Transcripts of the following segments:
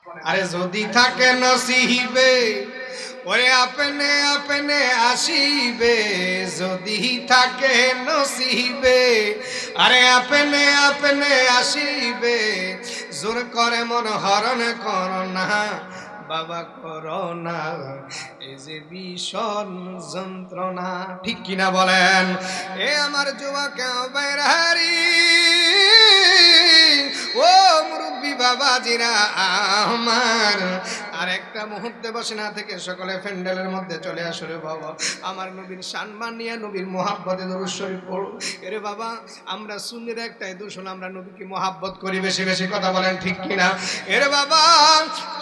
আরে যদি থাকে নসিবে ওরে আপনে আপনে আসিবে, যদি থাকে নসিবে আরে আপনে আপনে আসিবে। জোর করে মন হরণ করো না বাবা করোনা, এই যে ভীষণ যন্ত্রণা। ঠিক কিনা বলেন? এ আমার যুবক বাইরারি, ও মুরব্বী বাবাজিরা আমার, আর একটা মুহূর্তে বসে না থেকে সকলে প্যান্ডেলের মধ্যে চলে আসো রে বাবা। আমার নবীর সম্মান নিয়ে নবীর মোহাব্বতে দরুদ শরীফ পড়ো। এরে বাবা আমরা সুন্নির একটাই দূষণ, আমরা নবীকে মোহাব্বত করি বেশি বেশি। কথা বলেন ঠিক কিনা? এরে বাবা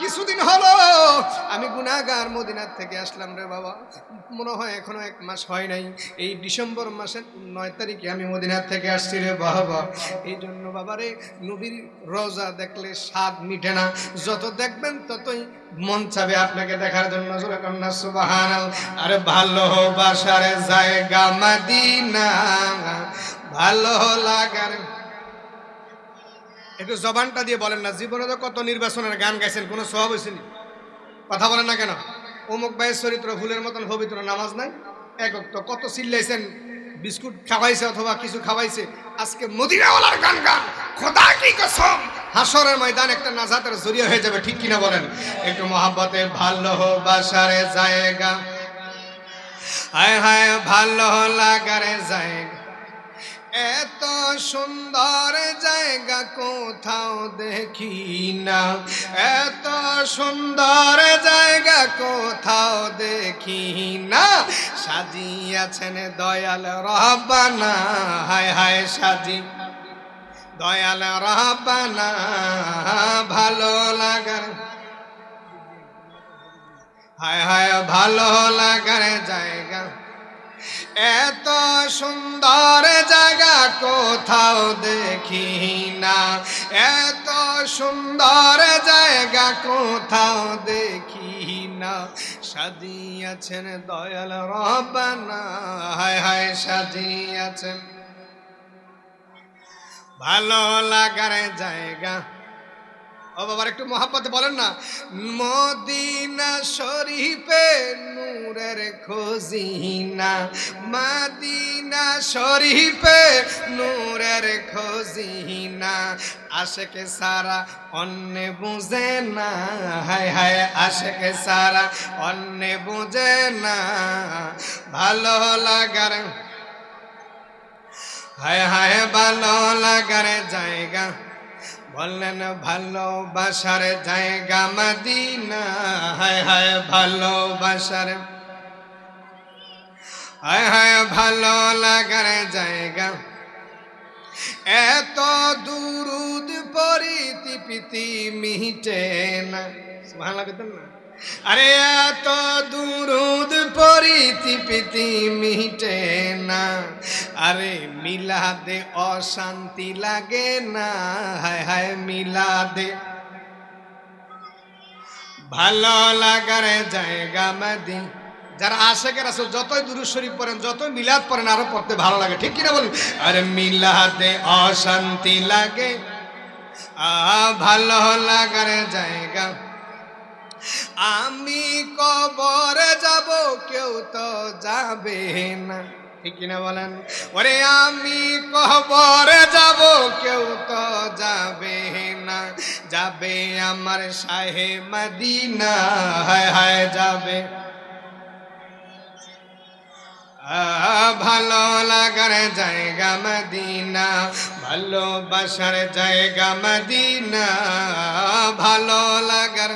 কিছুদিন হলো আমি গুনাহগার মদিনার থেকে আসলাম রে বাবা, মনে হয় এখনো 1 মাস হয় নাই। এই ডিসেম্বর মাসের 9 তারিখে আমি মদিনার থেকে আসছি রে বাবা। এই জন্য বাবারে নবীর রওজা দেখলে স্বাদ মিটে না, যত দেখবেন ততই মন চাবে আপনাকে দেখার জন্য। জোরে কন্যা সুবহানাল্লাহ। আরে ভালোবাসার জায়গা মদিনা, ভালো লাগার। একটু জবানটা দিয়ে বলেন না, জীবনে তো কত নির্বাচনের গান গাইছেন, কোনো সওয়াব হয়েছে নি? কথা বলেন না কেন? অমুক ভাইয়ের চরিত্র ফুলের মতন পবিত্র, নামাজ নাই একক, তো কত চিল্লাইছেন, বিস্কুট খাওয়াইছে অথবা কিছু খাওয়াইছে। আজকে মদিনাওয়ালার গান গান, খোদা কি কসম হাসরের ময়দান একটা নাজাতের জরিয়া হয়ে যাবে। ঠিক কিনা বলেন? একটু মহাব্বতে ভালোবাসার জায়গা, হায় হায় ভালো লাগার জায়গা, এত সুন্দর জায়গা কোথাও দেখি না, এত সুন্দর জায়গা কোথাও দেখি না। সাজিয়াছেন দয়াল রব্বানা, হায় হায় সাজি দয়াল রব্বানা, ভালো লাগার, হায় হায় ভালো লাগার জায়গা, এত সুন্দর জায়গা কোথাও দেখি না, এত সুন্দর জায়গা কোথাও দেখি না। সাজিয়াছেন দয়াল রব্বানা, হায় হায় সাজিয়াছেন ভালো লাগার জায়গা। ও বাবার একটু মহাব্বতে বলেন না, মদিনা শরীফে নূরের খোঁজিনা, মদিনা শরীফে নূরের খোঁজিনা। আশেকে সারা অন্য বুঝে না, হায় হায় আশেকে সারা অন্য বুঝে না। ভালো লাগার, হায় হায় ভালো লাগার জায়গা, বললেন ভালোবাসার জায়গা মদিনা, হায় হায় ভালোবাসার, হায় হায় ভালো লাগার জায়গা। এত দুরুদ পড়ি তৃপ্তি মিটে না, সুবহানাল্লাহ বলতেন না? আরে এত দুরুদ পড়ি তৃপ্তি মিটে না, আরে মিলাদে অশান্তি লাগে না, হায় হায় মিলাদে ভালো লাগার জায়গা মদিনা। যারা আশেকে রাসূল যতই দুরূদ শরীফ পড়েন, যতই মিলাদ পড়েন, আরো পড়তে ভালো লাগে। ঠিক কিনা বলুন? আরে মিলাদে অশান্তি লাগে, ভালো লাগার জায়গা। আমি কবরে যাব কেউ তো যাবে না, ঠিক কিনা বলেন? ওরে আমি কবরে যাব কেউ তো যাবে না, যাবে আমার শাহে মদিনা, হায় হায় যাবে ভালো লাগার জায়গা মদিনা, ভালোবাসার জায়গা মদিনা, ভালো লাগার।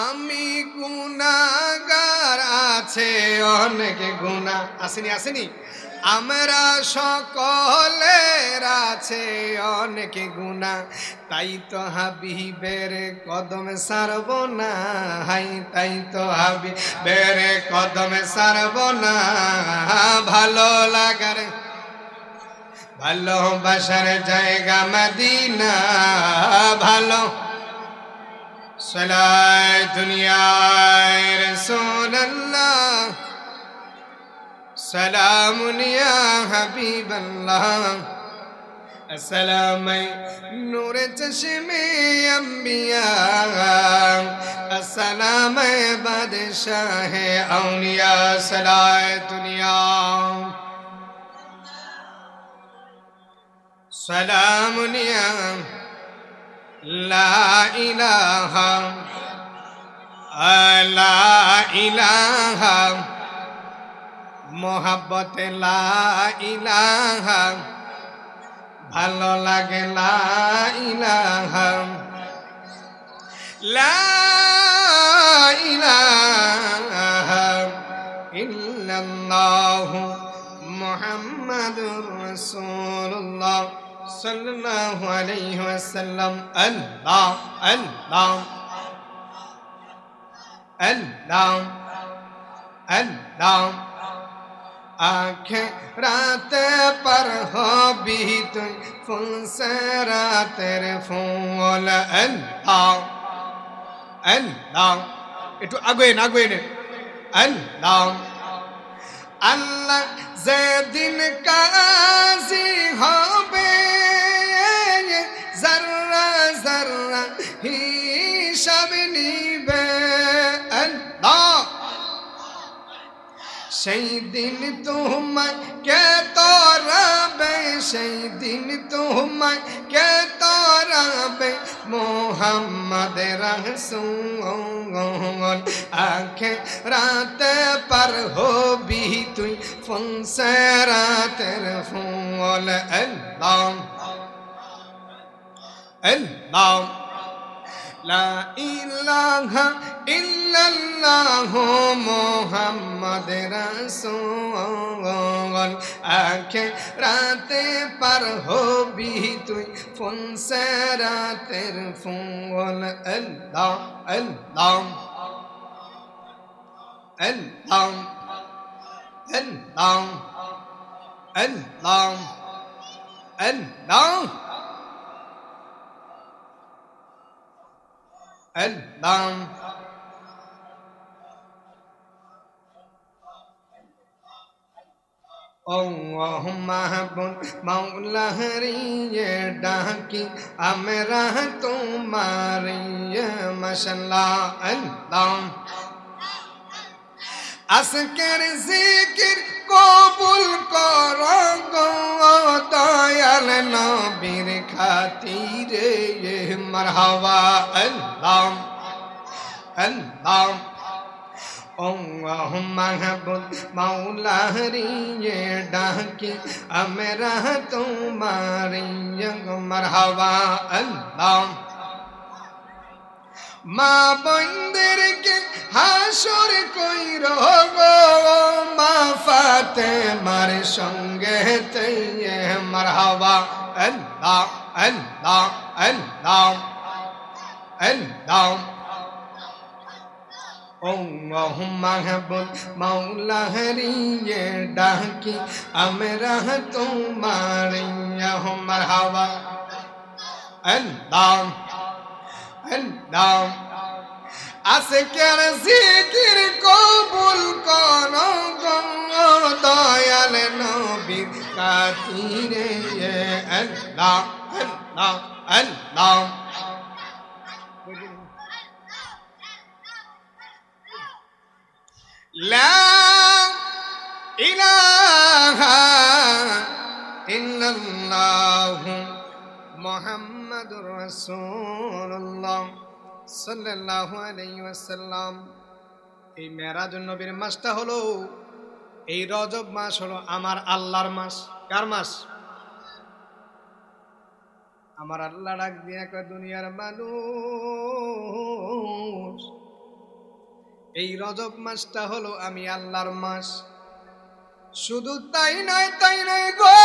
আমি গুনাহগার, আছে অনেক গুনাহ, আসেনি আসেনি? আমরা সকলের আছে অনেক গুনাহ, তাই তো হাবিবের কদম ছাড়ব না, হাই তাই তো হাবিবের কদম ছাড়ব না। ভালো লাগার, ভালোবাসার জায়গা মদিনা, ভালো সালায় দুনিয়ায় রাসূলুল্লাহ, সালামুন ইয়া হাবিবাল্লাহ, السلام نور چشم انبیاء السلام بادشاہ اولیاء صلاح دنیا سلام یا لا الہ لا الہ মোহাব্বতে লা ইলাহা ভালো লাগে লা ইলাহা লা ইলাহা ইল্লাল্লাহু মুহাম্মাদুর রাসূলুল্লাহ সাল্লাল্লাহু আলাইহি ওয়াসাল্লাম আল্লাহ আল্লাহ আল্লাহ আল্লাহ आँखें रात पर हो भी तुम फूल से रात रे फूल अल्लाह अल्लाह इटू आगोइन आगोइन अल्लाह अल्लाह जे दिन काजी होबे जर्रा जर्रा हिसाब निबे अल्लाह সেই দিন তোমায় কে তোরাবে সেই দিন তোমায় কে তোরাবে মোহাম্মদ রাসূল আঁখে রাতে পার হবি তুই ফোনসে রাতের ফুল আল্লাহ আল্লাহ লা ইলাহা ইল্লাল্লাহু মুহাম্মাদ রাসূল আঁখে রাতে পার হবি তুই ফোন সে রাতের ফুল আল্লাহ আল্লাহ আল্লাহ আল্লাহ আল্লাহ আল্লাহ Allah Allahumma habun maula hariye daki amra tumhari mashallah Allah আজকের জিকির কবুল করো গো দয়াল নবীর খাতিরে মারহাবা আল্লাহ আল্লাহ আল্লাহুম্মা হাবুল মাওলা হরিয়ে ডাকি আমরা তোমারি মারহাবা আল্লাহ মা বন্দেরকে হাসর কইর গো মা ফাতেমার সঙ্গে তৈয়ে মারহাবা আল্লাহ আল্লাহ আল্লাহ আল্লাহ আল্লাহুম্মা হাবুল মাওলা হরিয়ে ডাকি আমরা তোমারি মারহাবা আল্লাহ আল্লাহ আজকের জিকির কবুল করো গো দয়াল নবীর খাতিরে আল্লাহ আল্লাহ আল্লাহ লা ইলাহা ইল্লাল্লাহু মুহাম্মাদুর রাসূলুল্লাহ সাল্লাল্লাহু আলাইহি ওয়াসাল্লাম। এই মেরাজুন নবীর মাসটা হলো, এই রজব মাস হলো আমার আল্লাহর মাস। কার মাস? আমার আল্লাহ ডাক দিয়ে কয়, দুনিয়ার মানুষ, এই রজব মাসটা হলো আমি আল্লাহর মাস। শুধু তাই নয় গো,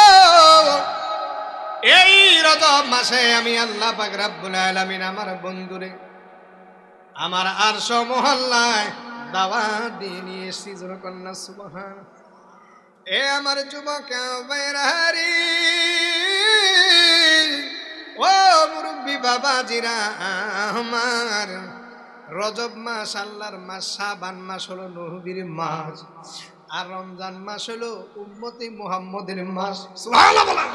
এই রজব মাসে আমি আল্লাহ পাক রব্বুল আলামিন আমার বন্ধুরে আমার আরশ মহল্লায় দাওয়াত দিয়ে নিয়ে এসেছি। জোরে কন্যা সুবহান। এ আমার যুবক বাইরাহারি, ও মুরব্বী বাবাজিরা, আমার রজব মাস আল্লাহর মাস, শাবান মাস হলো নবীর মাস, আর রমজান মাস হলো উম্মতে মুহাম্মদের মাস। সুবহানাল্লাহ।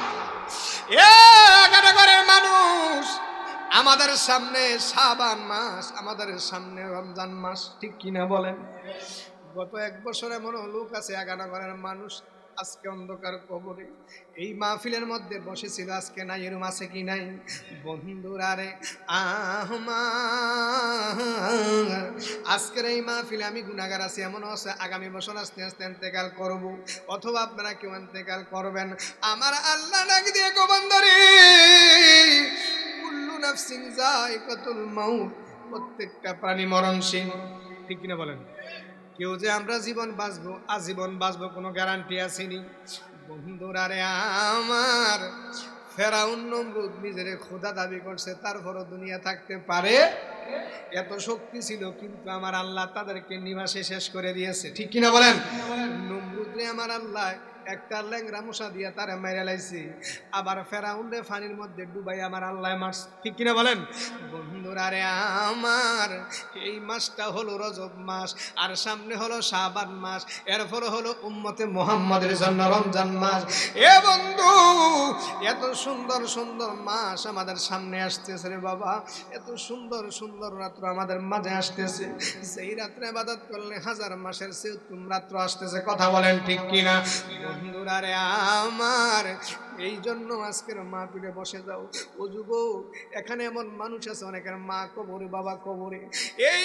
এ ঘরের মানুষ, আমাদের সামনে শাবান মাস, আমাদের সামনে রমজান মাস, ঠিক কিনা বলেন? গত 1 বছর এমন লোক আছে ঘরের মানুষ আজকে অন্ধকার কবরে। এই মাহফিলের মধ্যে বসেছিল, আজকে নাই। এরম আছে কি নাই? বন্ধুরা রে আজকের এই মাহফিলে আমি গুনাহগার আছি, এমন আছে আগামী বছর আস্তে আস্তে ইন্তেকাল করব, অথবা আপনারা কেউ ইন্তেকাল করবেন। আমার আল্লাহ ডাক দিয়ে গো বান্দারে, কুল্লু নাফসিন যায়কাতুল মাউত, প্রত্যেকটা প্রাণী মরণশীল, ঠিক কিনা বলেন? কেউ যে আমরা জীবন বাঁচবো, আজীবন বাঁচবো, কোনো গ্যারান্টি আসেনি। বন্ধুরা রে আমার, ফেরাউন নমরুদ নিজের খোদা দাবি করছে, তারপরও দুনিয়া থাকতে পারে, এত শক্তি ছিল, কিন্তু আমার আল্লাহ তাদেরকে নিবাসে শেষ করে দিয়েছে, ঠিক কিনা বলেন? নমরুদ রে আমার আল্লাহ একটা ল্যাংরা মশা দিয়া তারা মেরে লাইছে, আবার ফেরাউন রে পানির মধ্যে ডুবাই আমার আল্লাহ মারছে, ঠিক কিনা বলেন? বন্ধুরা রে আমার, এই মাসটা হলো রজব মাস, আর সামনে হলো শাবান মাস, এরপর হলো উম্মতে মুহাম্মাদের জন্য রমজান মাস। এ বন্ধু, এত সুন্দর সুন্দর মাস আমাদের সামনে আসতেছে রে বাবা, এত সুন্দর সুন্দর রাত্র আমাদের মাঝে আসতেছে, সেই রাত্রে ইবাদত করলে 1000 মাসের চেয়ে উত্তম রাত্র আসতেছে, কথা বলেন ঠিক কিনা? বন্ধুরা রে আমার, এই জন্য আজকের মাহফিলে বসে যাও। ও যুবক, এখানে এমন মানুষ আছে অনেকের মা কবরে, বাবা কবরে, এই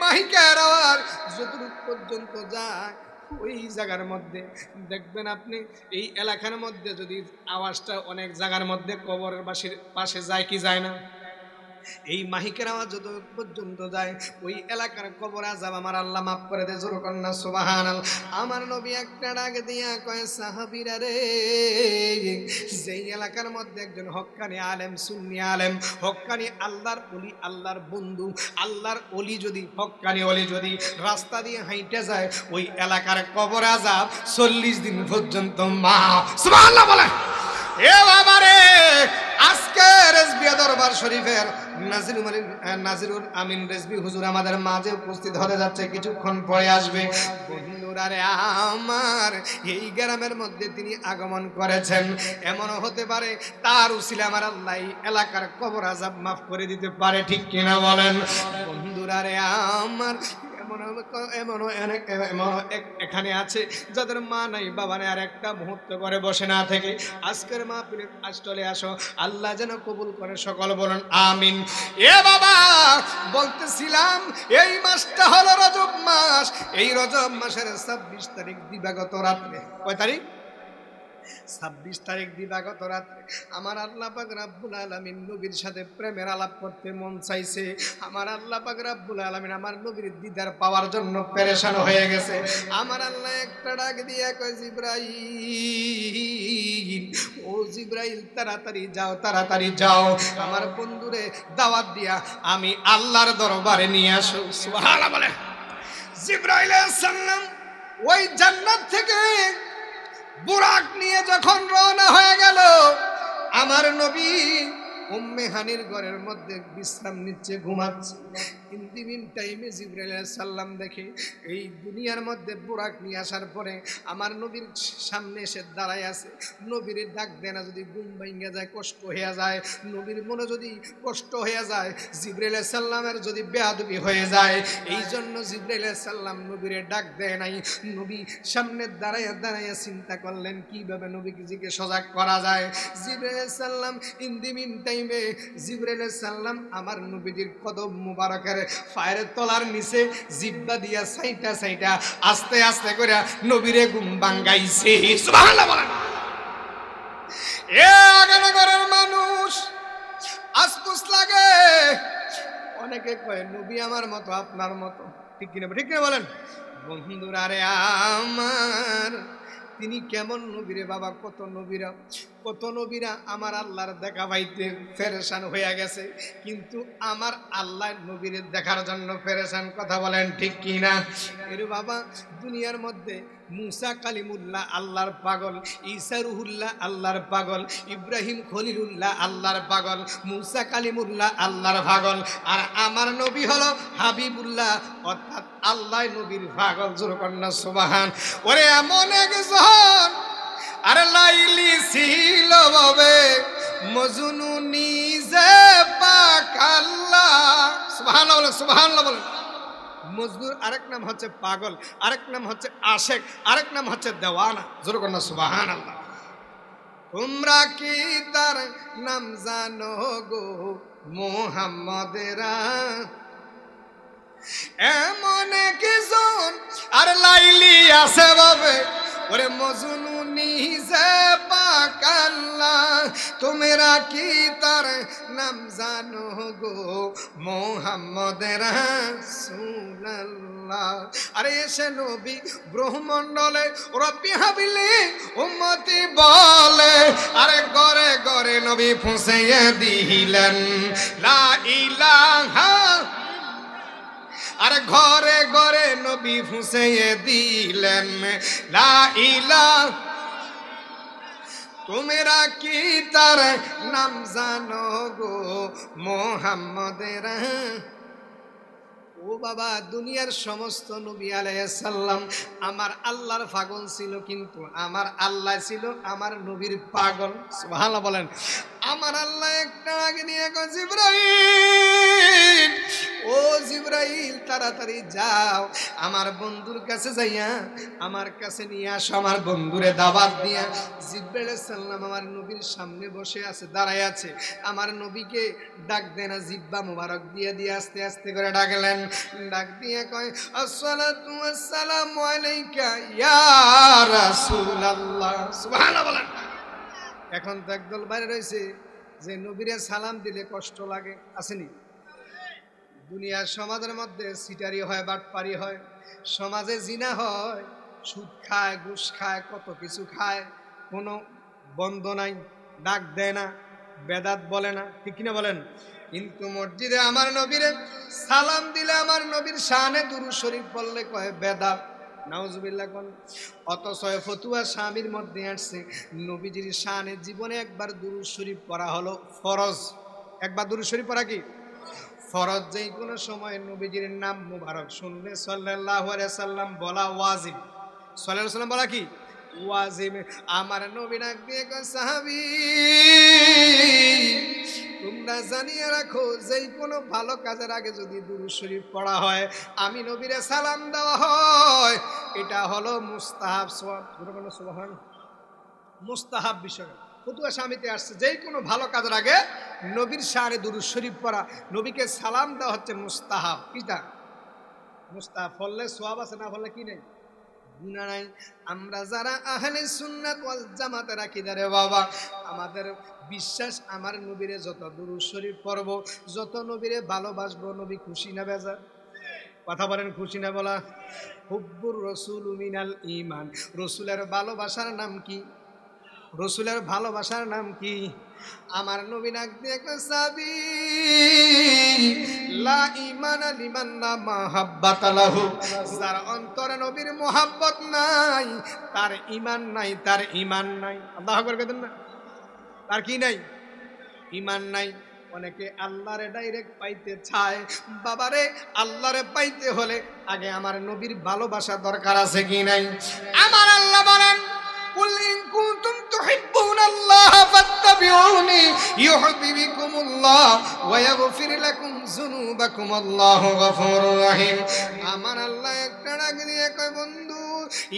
মাইকের আওয়াজ যতটুকু পর্যন্ত যায়, ওই জায়গার মধ্যে দেখবেন আপনি, এই এলাকার মধ্যে যদি আওয়াজটা অনেক জায়গার মধ্যে কবরের পাশে যায় কি যায় না? এই মাহিকের আওয়াজ যত পর্যন্ত যায়, ওই এলাকার কবর আযাব আমার আল্লাহ মাফ করে দেয়, জোরে কন্না সুবহানাল্লাহ। আমার নবী একটা ডাক দিয়া কয়, সাহাবীরা রে, যেই এলাকার মধ্যে একজন হক্কানি আলেম, সুন্নি আলেম, হক্কানি আল্লাহর ওলি, আল্লাহর বন্ধু, আল্লাহর ওলি যদি, হক্কানি ওলি যদি রাস্তা দিয়ে হাইটে যায়, ওই এলাকার কবর আযাব 40 দিন পর্যন্ত মাফ। সুবহানাল্লাহ বলেন। এ বাবা রে, আজকে রেজবি দরবার শরীফের নাজিরুল আমিন রেজবি হুজুর আমাদের মাঝে উপস্থিত হতে যাচ্ছে, কিছুক্ষণ পরে আসবে। বন্ধুরা রে আমার, এই গ্রামের মধ্যে তিনি আগমন করেছেন, এমনও হতে পারে তার উসিলা আমার আল্লাহ এলাকার কবর আযাব মাফ করে দিতে পারে, ঠিক কিনা বলেন? বন্ধুরা রে আমার, এখানে আছে যাদের মা নাই, বাবা নাই, আর একটা মুহূর্ত করে বসে না থেকে আজকের মাহফিলে চলে আসো, আল্লাহ যেন কবুল করে, সকল বলেন আমিন। এ বাবা, বলতেছিলাম এই মাসটা হলো রজব মাস, এই রজব মাসের 26 তারিখ দিবাগত রাত্রে, কয় তারিখ? 26 তারিখ দিবাগত রাত্রে আমার আল্লাহ পাক রব্বুল আলামিন নবীর সাথে প্রেমের আলাপ করতে মন চাইছে। আমার আল্লাহ পাক রব্বুল আলামিন আমার নবীর দিদার পাওয়ার জন্য পেরেশান হয়ে গেছে। আমার আল্লাহ একটা ডাক দিয়ে কয়, জিবরাইল, ও জিবরাইল, তাড়াতাড়ি যাও, তাড়াতাড়ি যাও, আমার বন্ধুরে দাওয়াত দিয়া আমি আল্লাহর দরবারে নিয়ে আসো। সুবহানাল্লাহ বলে। জিবরাইল আলাইহিস সালাম ওই জান্নাত থেকে বুরাক নিয়ে যখন রওনা হয়ে গেল, আমার নবী উম্মে হানির ঘরের মধ্যে বিশ্রাম নিচ্ছে, ঘুমাচ্ছে। ইন্তিমিন টাইমে জিবরাইল আলাইহিস সালাম দেখে এই দুনিয়ার মধ্যে বুরাক নিয়ে আসার পরে আমার নবীর সামনে এসে দাঁড়ায় আছে। নবীর ডাক দেনা যদি ঘুম ভাঙা যায়, কষ্ট হয়ে যায়, নবীর মনে যদি কষ্ট হয়ে যায়, জিবরাইল আলাইহিস সালামের যদি বেয়াদবি হয়ে যায়, এই জন্য জিবরাইল আলাইহিস সালাম নবীরে ডাক দেয় নাই। নবী সামনে দাঁড়াইয়া চিন্তা করলেন কিভাবে নবীকে সজাগ করা যায়। জিবরাইল আলাইহিস সালাম ইন্দিমিন টাইমে জিবরাইল আলাইহিস সালাম আমার নবীজির কদম মুবারকের পায়ের তলার নিচে জিব্বা দিয়া সাইটা সাইটা আস্তে আস্তে করে নবীরে ঘুম ভাঙাইছে। সুবহানাল্লাহ বলেন। এ আগনগরের মানুষ আফসোস লাগে, অনেকে কয় নবী আমার মতো, আপনার মতো, ঠিক কিনা? ঠিক কিনা বলেন? বন্ধুরা রে আমার, তিনি কেমন নবীরে বাবা, কত নবীরা আমার আল্লাহর দেখা পাইতে পেরেশান হয়ে গেছে, কিন্তু আমার আল্লাহ নবীরে দেখার জন্য পেরেশান, কথা বলেন ঠিক কিনা? এর বাবা, দুনিয়ার মধ্যে মুসা কালিমুল্লাহ আল্লাহর পাগল, ঈসা রুহুল্লাহ আল্লাহর পাগল, ইব্রাহিম খলিলুল্লাহ আল্লাহর পাগল, মুসা কালিমুল্লাহ আল্লাহর পাগল, আর আমার নবী হলো হাবিবুল্লাহ, অর্থাৎ আল্লাহ নবীর পাগল। জোরে কন্না সুবহান। ওরে এমন একজন আরে লাইলি ছিল বাবে মজনু নিজে পাক আল্লাহ। সুবহানাল্লাহ বলেন, সুবহানাল্লাহ বলেন। মজনুর আরেক নাম হচ্ছে পাগল, আরেক নাম হচ্ছে আশেক, আরেক নাম হচ্ছে দেওয়ানা। জোরে করুন না সুবহানাল্লাহ। তোমরা কি তার নাম জানো গো মুহাম্মাদেরা? এমন একজন আর লাইলি আছে বাবে, ওরে মজনু নিজে পাক আল্লাহ। তোমরা কি তার নাম জানো গো মুহাম্মাদের রাসূলুল্লাহ? আরে এসে নবী ব্রহ্মণ্ডলে রব্বি হাবিলি উম্মতি বলে, আরে ঘরে ঘরে নবী পৌঁছাইয়া দিলেন লা ইলাহা। আরে ঘরে ঘরে নবী ফুঁসিয়ে দিলেন লা ইলাহা। তোমরা কি তার নাম জানো গো মুহাম্মাদের? ও বাবা, দুনিয়ার সমস্ত নবী আলাইহিস সালাম আমার আল্লাহর পাগল ছিল, কিন্তু আমার আল্লাহ ছিল আমার নবীর পাগল। সুবহানাল্লাহ বলেন। আমার আল্লাহ একটা আগে নিয়ে কয়, জিবরাইল, ও জিবরাইল তাড়াতাড়ি যাও আমার বন্ধুর কাছে যাইয়া আমার কাছে নিয়ে আসো, আমার বন্ধুরে দাওয়াত দিয়া। জিবরাইল আলাইহিস সালাম আমার নবীর সামনে বসে আছে, দাঁড়ায় আছে। আমার নবীকে ডাক দেন, জিব্বা মোবারক দিয়ে দিয়ে আস্তে আস্তে করে ডাকলেন। ডাক দিয়ে কয়, আসসালাতু ওয়াসসালামু আলাইকা ইয়া রাসূলুল্লাহ। সুবহানাল্লাহ বলেন। এখন তো একদল বাইরে রয়েছে যে নবীরে সালাম দিলে কষ্ট লাগে, আসেনি? দুনিয়ার সমাজের মধ্যে সিটারি হয়, বাটপারি হয়, সমাজে জিনা হয়, সুদ খায়, ঘুষ খায়, কত কিছু খায়, কোনো বন্ধ নাই, ডাক দেয় না, বেদাত বলে না, ঠিক কিনা বলেন? কিন্তু মসজিদে আমার নবীরে সালাম দিলে, আমার নবীর শানে দুরূদ শরীফ পড়লে কয় বেদাত। নাউজুবিল্লাহ কোন। অথচ ফতুয়া স্বামীর মধ্যে আসছে নবীজির শানে জীবনে একবার দুরূদ শরীফ পড়া হলো ফরজ। একবার দুরূদ শরীফ পড়া কি ফরজ? যেই কোনো সময় নবীজির নাম মুবারক শুনলে সাল্লাল্লাহু আলাইহি সাল্লাম বলা ওয়াজিব। সাল্লাল্লাহু আলাইহি সাল্লাম বলা কি ওয়াজিব। আমার নবী ডাক দিয়ে কয়, সাহাবী তোমরা জানিয়ে রাখো, যেই কোনো ভালো কাজের আগে যদি দুরূদ শরীফ পড়া হয়, আমি নবীরে সালাম দেওয়া হয়, এটা হলো মুস্তাহাব। সুবহান, মুস্তাহাব বিষয়। ফতুয়া স্বামীতে আসছে যেই কোনো ভালো কাজের আগে নবীর শানে দুরূদ শরীফ পড়া, নবীকে সালাম দেওয়া হচ্ছে মুস্তাহাব। কিটা মুস্তাহাব? ফললে সওয়াব আছে, না ফললে কি নেই, গুনাহ নাই। আমরা যারা আহলে সুন্নাত ওয়াল জামাতের আকীদারে বাবা, আমাদের বিশ্বাস আমার নবীরে যত দুরূদ শরীফ পড়ব, যত নবীরে ভালোবাসবো, নবী খুশি না বেজার? কথা বলেন, খুশি না বলা? হুব্বুর রাসূল মিনাল ঈমান। রাসূলের ভালোবাসার নাম কি? রাসূলের ভালোবাসার নাম কি? আমার নবী ডাক দিয়ে কয়, সাবি লা ঈমানা লিমান লা মাহাব্বাতা লাহু। যার অন্তরে নবীর মোহাব্বত নাই, তার ঈমান নাই, তার ঈমান নাই। আল্লাহু আকবার কইতেন না? তার কি নাই? ঈমান নাই। অনেকে আল্লাহরে ডাইরেক্ট পাইতে চায়। বাবারে, আল্লাহরে পাইতে হলে আগে আমার নবীর ভালোবাসা দরকার আছে কি নাই? আমার আল্লাহ বলেন, কুল ইন কুনতুম তুহিব্বুনাল্লাহ ফাত্তাবিউনি ইউহিব্বুকুমুল্লাহ ওয়া ইয়াগফির লাকুম যুনুবাকুম আল্লাহু গফুরুর রহিম। আমার আল্লাহ একটা ডাক দিয়ে কয়, বন্ধু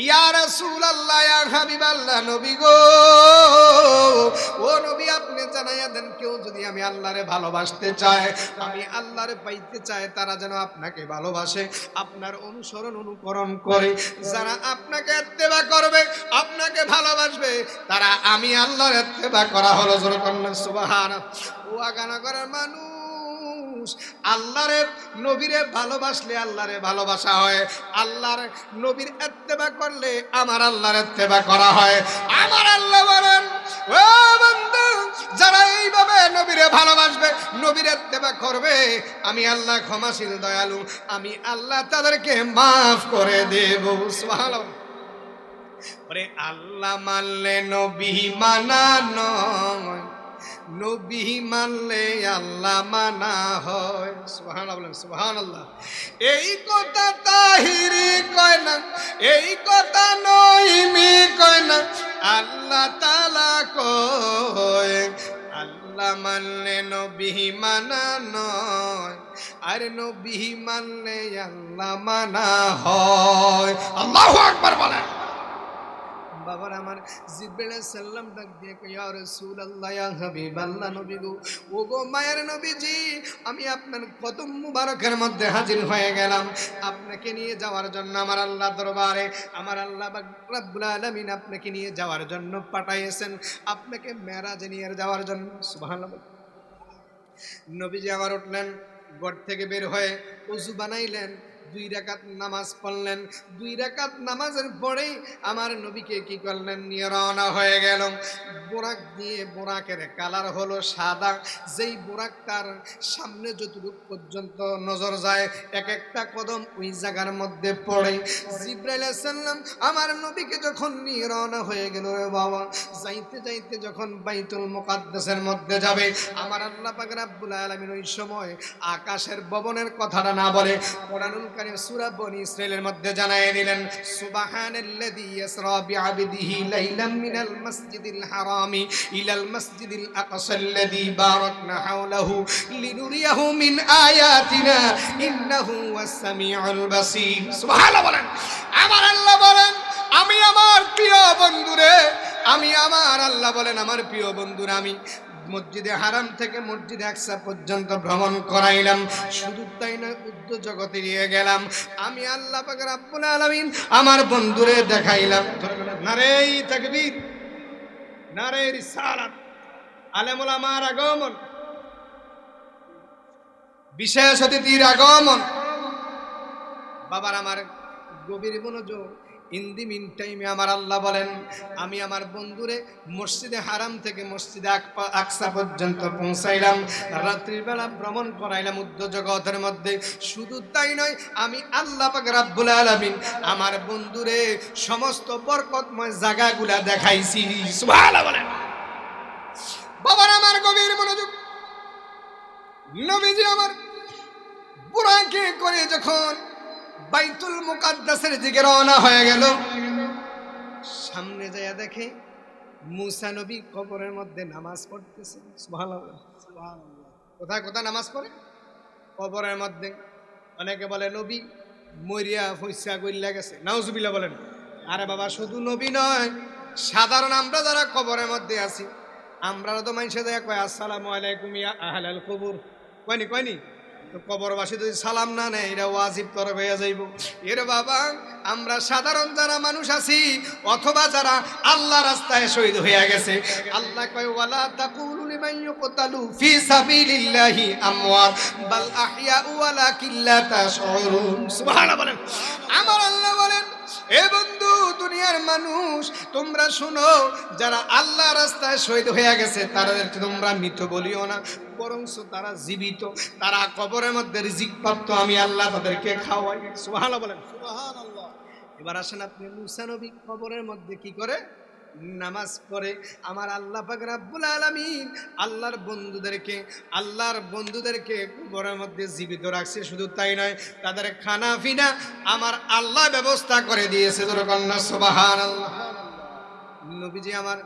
ইয়া রাসূলুল্লাহ, ইয়া হাবিবাল্লাহ, নবী গো, ও নবী আপনি জানাইয়া দেন, কেউ যদি আমি আল্লাহরে ভালোবাসতে চায়, আমি আল্লাহরে পাইতে চায়, তারা যেন আপনাকে ভালোবাসে, আপনার অনুসরণ অনুকরণ করে। যারা আপনাকে ইত্তেবা করবে, আপনাকে ভালোবাসবে, তারা আমি আল্লাহর ইত্তেবা করা হলো। জোরে কন্না সুবহানাল্লাহ। ও আগানগরের মানুষ, আল্লাহরে নবীরে ভালোবাসলে আল্লাহরে ভালোবাসা হয়, আল্লাহর নবীর ইত্তেবা করলে আমার আল্লাহর ইত্তেবা করা হয়। আমার আল্লাহ বলেন, ও বান্দা, যারা এইভাবে নবীরে ভালোবাসবে, নবীর ইত্তেবা করবে, আমি আল্লাহ ক্ষমাশীল দয়ালু, আমি আল্লাহ তাদেরকে মাফ করে দেব। সুবহানাল্লাহ। ওরে আল্লাহ মানলে নবী মানা নয়, নবী মানলে আল্লাহ মানা হয়। সুবহানাল্লাহ বলেন, সুবহানাল্লাহ। এই কথা তাহিরি কয় না, এই কথা নইমি কয় না, আল্লাহ তাআলা কয়। আল্লাহ আল্লাহ মানলে নবী মানা নয়, আর নবী মানলে আল্লাহ মানা হয়। আল্লাহু আকবার বলেন। বাবার আমার জিবরাইল আলাইহিস সালাম ডাক দিয়ে কয়, ইয়া রাসূলুল্লাহ, ইয়া হাবিবাল্লাহ, নবী গো, ও গো মায়ের নবীজি, আমি আপনার কদম মুবারকের মধ্যে হাজির হয়ে গেলাম আপনাকে নিয়ে যাওয়ার জন্য আমার আল্লাহ দরবারে। আমার আল্লাহ রাব্বুল আলামিন আপনাকে নিয়ে যাওয়ার জন্য পাঠাইয়েছেন, আপনাকে মেরাজে নিয়ে যাওয়ার জন্য। সুবহানাল্লাহ। নবীজি আবার উঠলেন, ঘর থেকে বের হয়ে ওযু বানাইলেন, 2 রাকাত নামাজ পড়লেন। 2 রাকাত নামাজের পরেই আমার নবীকে কি করলেন, নিয়ে রওনা হয়ে গেল। বোরাক দিয়ে, বোরাকের কালার হলো সাদা। যেই বোরাকটার সামনে যতটুকু পর্যন্ত নজর যায়, এক একটা কদম ওই জায়গার মধ্যে পড়ে। জিবরাইল আলাইহিস সালাম আমার নবীকে যখন নিয়ে রওনা হয়ে গেল, রে বাবা, যাইতে যাইতে যখন বাইতুল মুকাদ্দাসের মধ্যে যাবে, আমার আল্লাহ পাক রব্বুল আলামিন ওই সময় আকাশের ভবনের কথাটা না বলে কোরআনুল কারীম সূরা বনী ইসরাঈলের মধ্যে জানায় দিলেন, সুবহানাল্লাযী ইয়াসরা বিআবদিহি লাইলাম মিনাল মাসজিদিল হারামি ইলাল মাসজিদিল আকসাল্লাযী বারাকনা হাওলাহু লিনুরিয়াহু মিন আয়াতিনা ইন্নাহু ওয়াস সামিউল বাসীর। সুবহানাল্লাহ বলেন। আমার আল্লাহ বলেন, আমি আমার প্রিয় বন্ধুরে, আমি আমার আল্লাহ বলেন, আমার প্রিয় বন্ধুরা, আমি মসজিদে হারাম থেকে মসজিদে আকসা পর্যন্ত ভ্রমণ করাইলাম। শুধু তাই নয়, উদ্ধ জগতে নিয়ে গেলাম। আমি আল্লাহ পাক রব্বুল আলামিন আমার বন্ধুরে দেখাইলাম। নারে তাকবীর, নারে রিসালাত, আলেম ওলামার আগমন, বিশেষ অতিথির আগমন। বাবার আমার গভীর মনোযোগ। ইন দি মিন টাইমে আমার আল্লাহ বলেন, আমি আমার বন্ধুরে মসজিদে হারাম থেকে মসজিদে আকসা পর্যন্ত পৌঁছাইলাম, রাত্রির বেলা ভ্রমণ করাইলাম উদ্ধ জগতের মধ্যে। শুধু তাই নয়, আমি আল্লাহ পাক রব্বুল আলামিন আমার বন্ধুরে সমস্ত বরকতময় জায়গাগুলা দেখাইছি। সুবহানাল্লাহ বলেন। বাবার আমার গভীর মনোযোগ। নবীজি আমার বুরাকে করে যখন বাইতুল মুকাদ্দাসের দিকে রওনা হয়ে গেল, সামনে যায় দেখে মুসা নবী কবরের মধ্যে নামাজ পড়তেছে। সুবহানাল্লাহ। কোথায় কোথায় নামাজ পড়ে? কবরের মধ্যে। অনেকে বলে নবী মরিয়া ফইসা গইল্লা গেছে, নাউজুবিল্লাহ বলেন। আরে বাবা, শুধু নবী নয়, সাধারণ আমরা যারা কবরের মধ্যে আছি, আমরা তো মানুষে দেয়া কয় আসসালামু আলাইকুম ইয়া আহলাল কবর, কয়নি কয়নি? তো কবরবাসী যদি সালাম না নেয়, এটা ওয়াজিব তর হয়ে যাইব। এর বাবা, আমরা সাধারণ যারা মানুষ আছি অথবা যারা আল্লাহ রাস্তায় শহীদ হয়ে গেছে, আল্লাহ কয় ওয়ালা তাকুলু লিমান ইউকতালু ফি সাবিলিল্লাহি আমওয়াত বাল আহইয়াউ ওয়ালাকিন লা তাশউরুন। সুবহানাল্লাহ বলেন। আমার আল্লাহ বলেন, এ বন্ধু, দুনিয়ার মানুষ, তোমরা শুনো, যারা আল্লাহ রাস্তায় শহীদ হয়ে গেছে তাদেরকে তোমরা মৃত বলিও না, বরং তারা জীবিত, তারা কবরের মধ্যে রিজিক প্রাপ্ত, আমি আল্লাহ তাদেরকে খাওয়াই। সুবহানাল্লাহ বলেন। সুবহানাল্লাহ। এবার আসেন আপনি, মুসা নবী কবরের মধ্যে কি করে? নামাজ পড়ে। আমার আল্লাহ পাক রব্বুল আলামিন আল্লাহর বন্ধুদেরকে কবরের মধ্যে জীবিত রাখছে। শুধু তাই নয়, তাদের খানা পিনা আমার আল্লাহ ব্যবস্থা করে দিয়েছে। সুবহানাল্লাহ। নবীজি আমার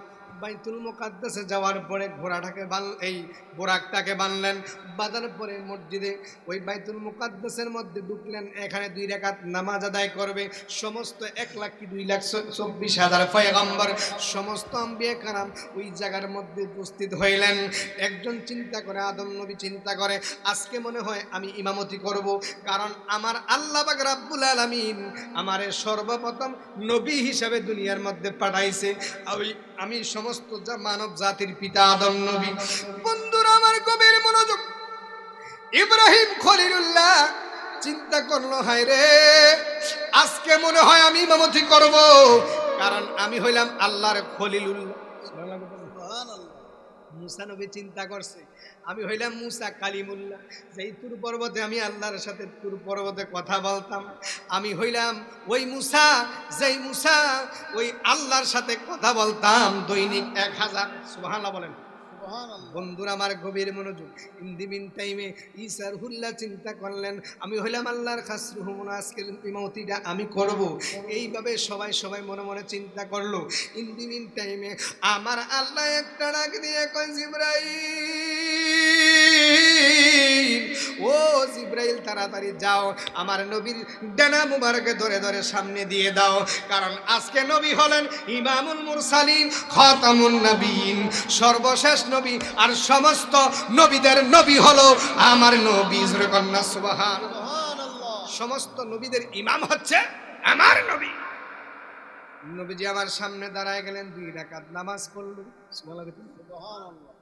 বাইতুল মুকাদ্দাসে যাওয়ার পরে ঘোড়াটাকে এই বোরাকটাকে বানলেন, বাঁধার পরে মসজিদে ওই বাইতুল মুকাদ্দাসের মধ্যে ঢুকলেন। এখানে 2 রাকাত নামাজ আদায় করবে। সমস্ত 1,02,24,000 পয়গম্বর, সমস্ত আম্বিয়া কারাম ওই জায়গার মধ্যে উপস্থিত হইলেন। একজন চিন্তা করে, আদম নবী চিন্তা করে, আজকে মনে হয় আমি ইমামতি করব, কারণ আমার আল্লাহ পাক রব্বুল আলামিন আমারে সর্বপ্রথম নবী হিসাবে দুনিয়ার মধ্যে পাঠাইছে। আমি সমস্ত মানব জাতির পিতা আদম নবী। বন্ধুরা আমার গভীর মনোযোগ। ইব্রাহিম খলিলুল্লাহ চিন্তা করলো, হায় রে, আজকে মনে হয় আমি ইমামতি করব, কারণ আমি হইলাম আল্লাহর খলিলুল্লাহ। মুসা নবী চিন্তা করছে, আমি হইলাম মুসা কালিমুল্লাহ, যেই তুর পর্বতে আমি আল্লাহর সাথে তুর পর্বতে কথা বলতাম। আমি হইলাম ওই মুসা, যেই মুসা ওই আল্লাহর সাথে কথা বলতাম দৈনিক 1000। সুবহানাল্লাহ বলেন। বন্ধুরা আমার গভীর মনোযোগ। ইন দি মিন টাইমে ঈসার হুল্লা চিন্তা করলেন, আমি হইলাম আল্লাহর খাসরুহুম, আজকের ইমামতিটা আমি করব। এইভাবে সবাই সবাই মনে মনে চিন্তা করলো। ইন দি মিন টাইমে আমার আল্লাহ একটা ডাক দিয়ে কয়, জিবরাইল, ও জিবরাইল তাড়াতাড়ি যাও, আমার নবীর ডানা মুবারকে ধরে ধরে সামনে দিয়ে দাও, কারণ আজকে নবী হলেন ইমামুল মুরসালিন, খাতামুন নবীন, সর্বশেষ নবী, আর সমস্ত নবীদের নবী হলো আমার নবী। কন্যা সুবহানাল্লাহ। সমস্ত নবীদের ইমাম হচ্ছে আমার নবী। নবীজি আমার সামনে দাঁড়ায় গেলেন, 2 রাকাত নামাজ পড়লো। সুবহানাল্লাহ।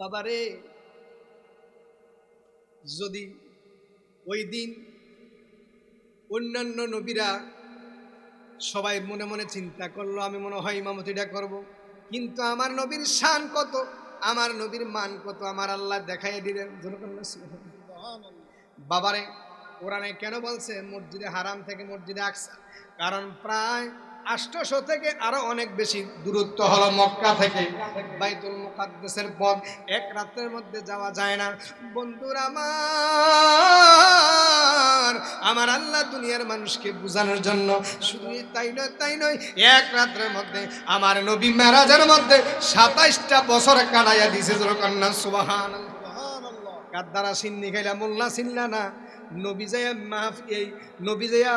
বাবারে, যদি ওই দিন অন্যান্য নবীরা সবাই মনে মনে চিন্তা করলো আমি মনে হয় ইমামতিটা করব, কিন্তু আমার নবীর শান কত, আমার নবীর মান কত আমার আল্লাহ দেখাই দিলেন। বাবারে, কোরআনে কেন বলছে মসজিদে হারাম থেকে মসজিদে আকসা? কারণ প্রায় 800 থেকে আরো অনেক বেশি দূরত্ব হলো মক্কা থেকে বাইতুল মুকাদ্দাসের পথ, এক রাতের মধ্যে যাওয়া যায় না। বন্ধুরা আমার আল্লাহ দুনিয়ার মানুষকে বোঝানোর জন্য শুধু তাই নয়, এক রাতের মধ্যে আমার নবী মেরাজের মধ্যে 27টা বছর কাটাইয়া দিয়েছে। কন্যা সুবহানাল্লাহ। কাদ্দারা সিন্নি খাইলা মোল্লা চিনলা না, নবী যাইয়া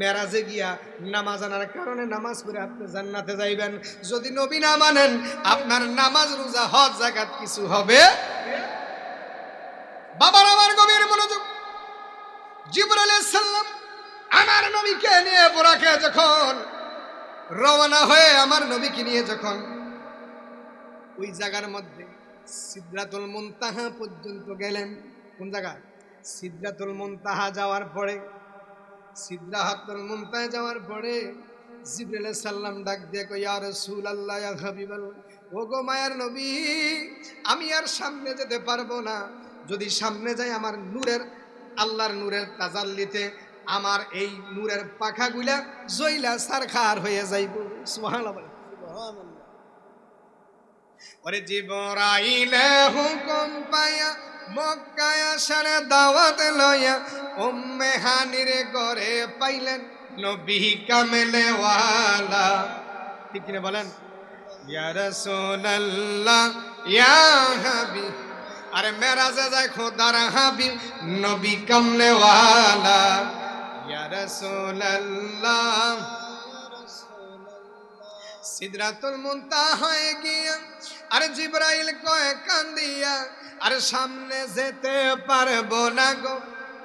মেরাজে গিয়া নামাজ আনার কারণে নামাজ পড়ে আপনি জান্নাতে যাইবেন। যদি নবী না মানেন আপনার নামাজ রোজা হজ যাকাত কিছু হবে। বাবার আমার গভীর মনোযোগ। জিবরাইল আলাইহিস সালাম আমার নবীকে নিয়ে বুরাকে যখন রওনা হয়ে আমার নবীকে নিয়ে যখন ওই জায়গার মধ্যে সিদরাতুল মুনতাহা পর্যন্ত গেলেন। কোন জায়গা? সিদরাতুল মুনতাহা যাওয়ার পরে, সিদরাতুল মুনতাহা যাওয়ার পরে জিবরাইল আলাইহিস সালাম ডাক দিয়ে কয়, ইয়া রাসূলুল্লাহ, ইয়া হাবিবাল্লাহ, ওগো মায়ার নবী, আমি আর সামনে যেতে পারবো না। যদি সামনে যাই আমার নূরের, আল্লাহর নূরের তাজাল্লিতে আমার এই নূরের পাখাগুলা জইলা সারখার হয়ে যাইব। সুবহানাল্লাহ। ওরে জিবরাইল হুকুম পায়া মক্কায় আসার দাওয়াত লয়া উম্মে হানির ঘরে পাইলেন নবী কামেলে ওয়ালা। ঠিক কিনা বলেন? ইয়া রাসূলুল্লাহ, ইয়া হাবিব, আরে মেরাজে যায় খোদার হাবিব নবী কামলে ওয়ালা। ইয়া রাসূলুল্লাহ, সিদরাতুল মুনতাহা গিয়া আরে জিবরাইল কয় কান্দিয়া, আরে সামনে যেতে পারবো না গো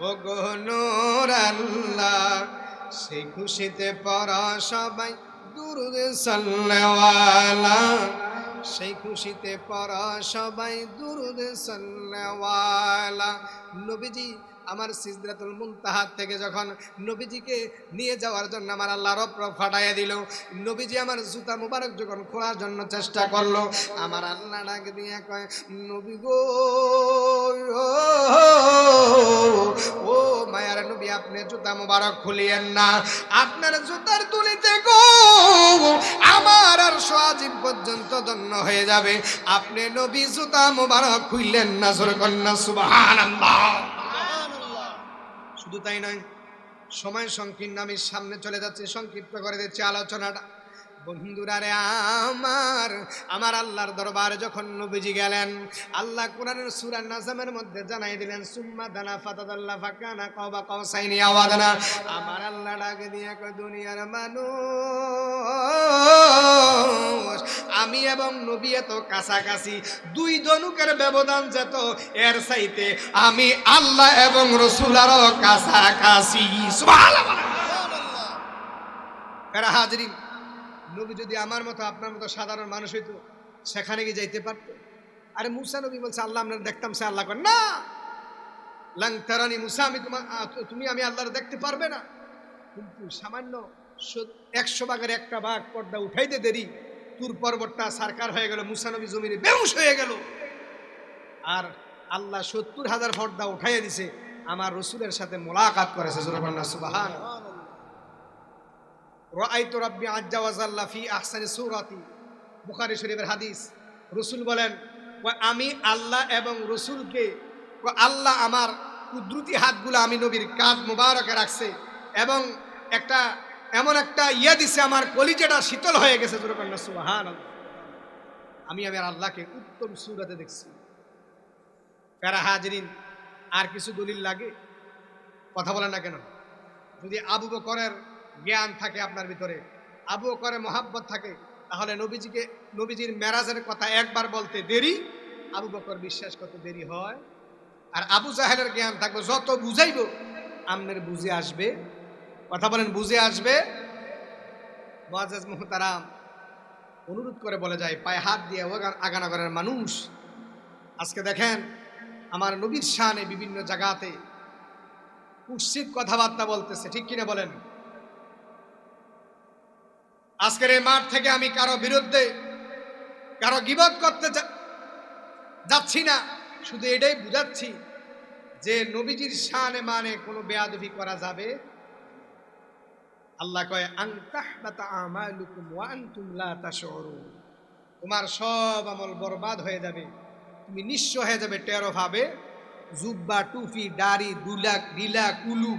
ও গো নূর আল্লাহ। সেই খুশিতে পড়া সবাই দুরূদ সাল্লাল্লাহু, সেই খুশিতে পড়া সবাই দুরূদ সাল্লাল্লাহু। নবীজি আমার সিদরাতুল মুনতাহা থেকে যখন নবীজিকে নিয়ে যাওয়ার জন্য আমার আল্লাহ রব ফাটাইয়া দিল, নবীজি আমার জুতা মুবারক যখন খোলার জন্য চেষ্টা করলো, আমার আল্লাহ ডাক দিয়ে কয়, নবী গো, ও মায়ার নবী, আপনি জুতা মুবারক খুলিয়েন না, আপনার জুতার তুলিতে গো আমার আর সাজিব পর্যন্ত ধন্য হয়ে যাবে। আপনি নবী জুতা মুবারক খুললেন না। জোরে কন্যা সুবহানাল্লাহ। শুধু তাই নয়, সময় সংকীর্ণ, আমি সামনে চলে যাচ্ছি, সংক্ষিপ্ত করে দিচ্ছি আলোচনাটা। বন্ধুরা রে আমার আল্লাহর দরবারে যখন নবীজি গেলেন, আল্লাহ কোরআনের সূরা নাজমের মধ্যে জানাই দিলেন, সুম্মা দানা ফাতাদাল্লা ফাকানা কাবা কাউসাইনি আও আদনা। আমার আল্লাহ ডাকে দিয়ে কয়, দুনিয়ার মানুষ, আমি এবং নবী এত কাছাকাছি, 2 ধনুকের ব্যবধান যেত, এর চাইতে আমি আল্লাহ এবং রাসূল আরো কাছাকাছি। সুবহানাল্লাহ। এরা হাজরিন, নবী যদি আমার মতো আপনার মতো সাধারণ মানুষ হইতো, সেখানে কি যাইতে পারতো? আরে মুসা নবী বলছে, আল্লাহ আপনার দেখতাম, সে আল্লাহ কয় না, লাং তারানি মুসা, আমি আল্লাহর দেখতে পারবে না। কিন্তু সামান্য 100 ভাগের 1টা ভাগ পর্দা উঠাইতে দেরি, তুর পর্বতটা সারকার হয়ে গেল, মুসা নবী জমিনে বেহুশ হয়ে গেল, আর আল্লাহ 70,000 পর্দা উঠাইয়া দিছে, আমার রাসূলের সাথে মোলাকাত করেছে। সুবহানাল্লাহ। রাআইতু রাব্বি আজ্জা ওয়া জাল্লা ফি আহসানি সূরাতি, বুখারী শরীফের হাদিস। রাসূল বলেন, আমি আল্লাহ এবং রসুলকে, আল্লাহ আমার কুদরতি হাতগুলো আমি নবীর কাঁধ মুবারকে রাখছে এবং একটা এমন একটা ইয়া দিছে, আমার কলিজাটা শীতল হয়ে গেছে। সুবহানাল্লাহ। আমি আমার আল্লাহকে উত্তম সূরাতে দেখছি। প্যারা হাজরিন, আর কিছু দলিল লাগে? কথা বলেন না কেন? যদি আবু বকরের জ্ঞান থাকে আপনার ভিতরে, আবু বকরের মহাব্বত থাকে, তাহলে নবীজির মেরাজের কথা একবার বলতে দেরি, আবু বকর বিশ্বাস করতে দেরি হয়। আর আবু জাহেলের জ্ঞান থাকবে, যত বুঝাইব আমনের বুঝে আসবে। কথা বলেন, বুঝে আসবে। মুআজ্জাজ মুহতারাম, অনুরোধ করে বলে যায়, পায়ে হাত দিয়ে আগানগরের মানুষ, আজকে দেখেন আমার নবীর শানে বিভিন্ন জায়গাতে কুৎসিত কথাবার্তা বলতেছে, ঠিক কিনা বলেন? আজকের এই মাঠ থেকে আমি কারো বিরুদ্ধে কারো গীবত করতে যাচ্ছি না, শুধু এটাই বুঝাচ্ছি যে নবীজির শানে মানে কোনো বেয়াদবি করা যাবে। আল্লাহ কয় আন তাহবাতা আমালুকুম ওয়া আনতুম লা তাশউরুন, তোমার সব আমল বরবাদ হয়ে যাবে, তুমি নিঃস্ব হয়ে যাবে, টেরো ভাবে। জুব্বা, টুপি, দাড়ি, ঢিলা, কুলু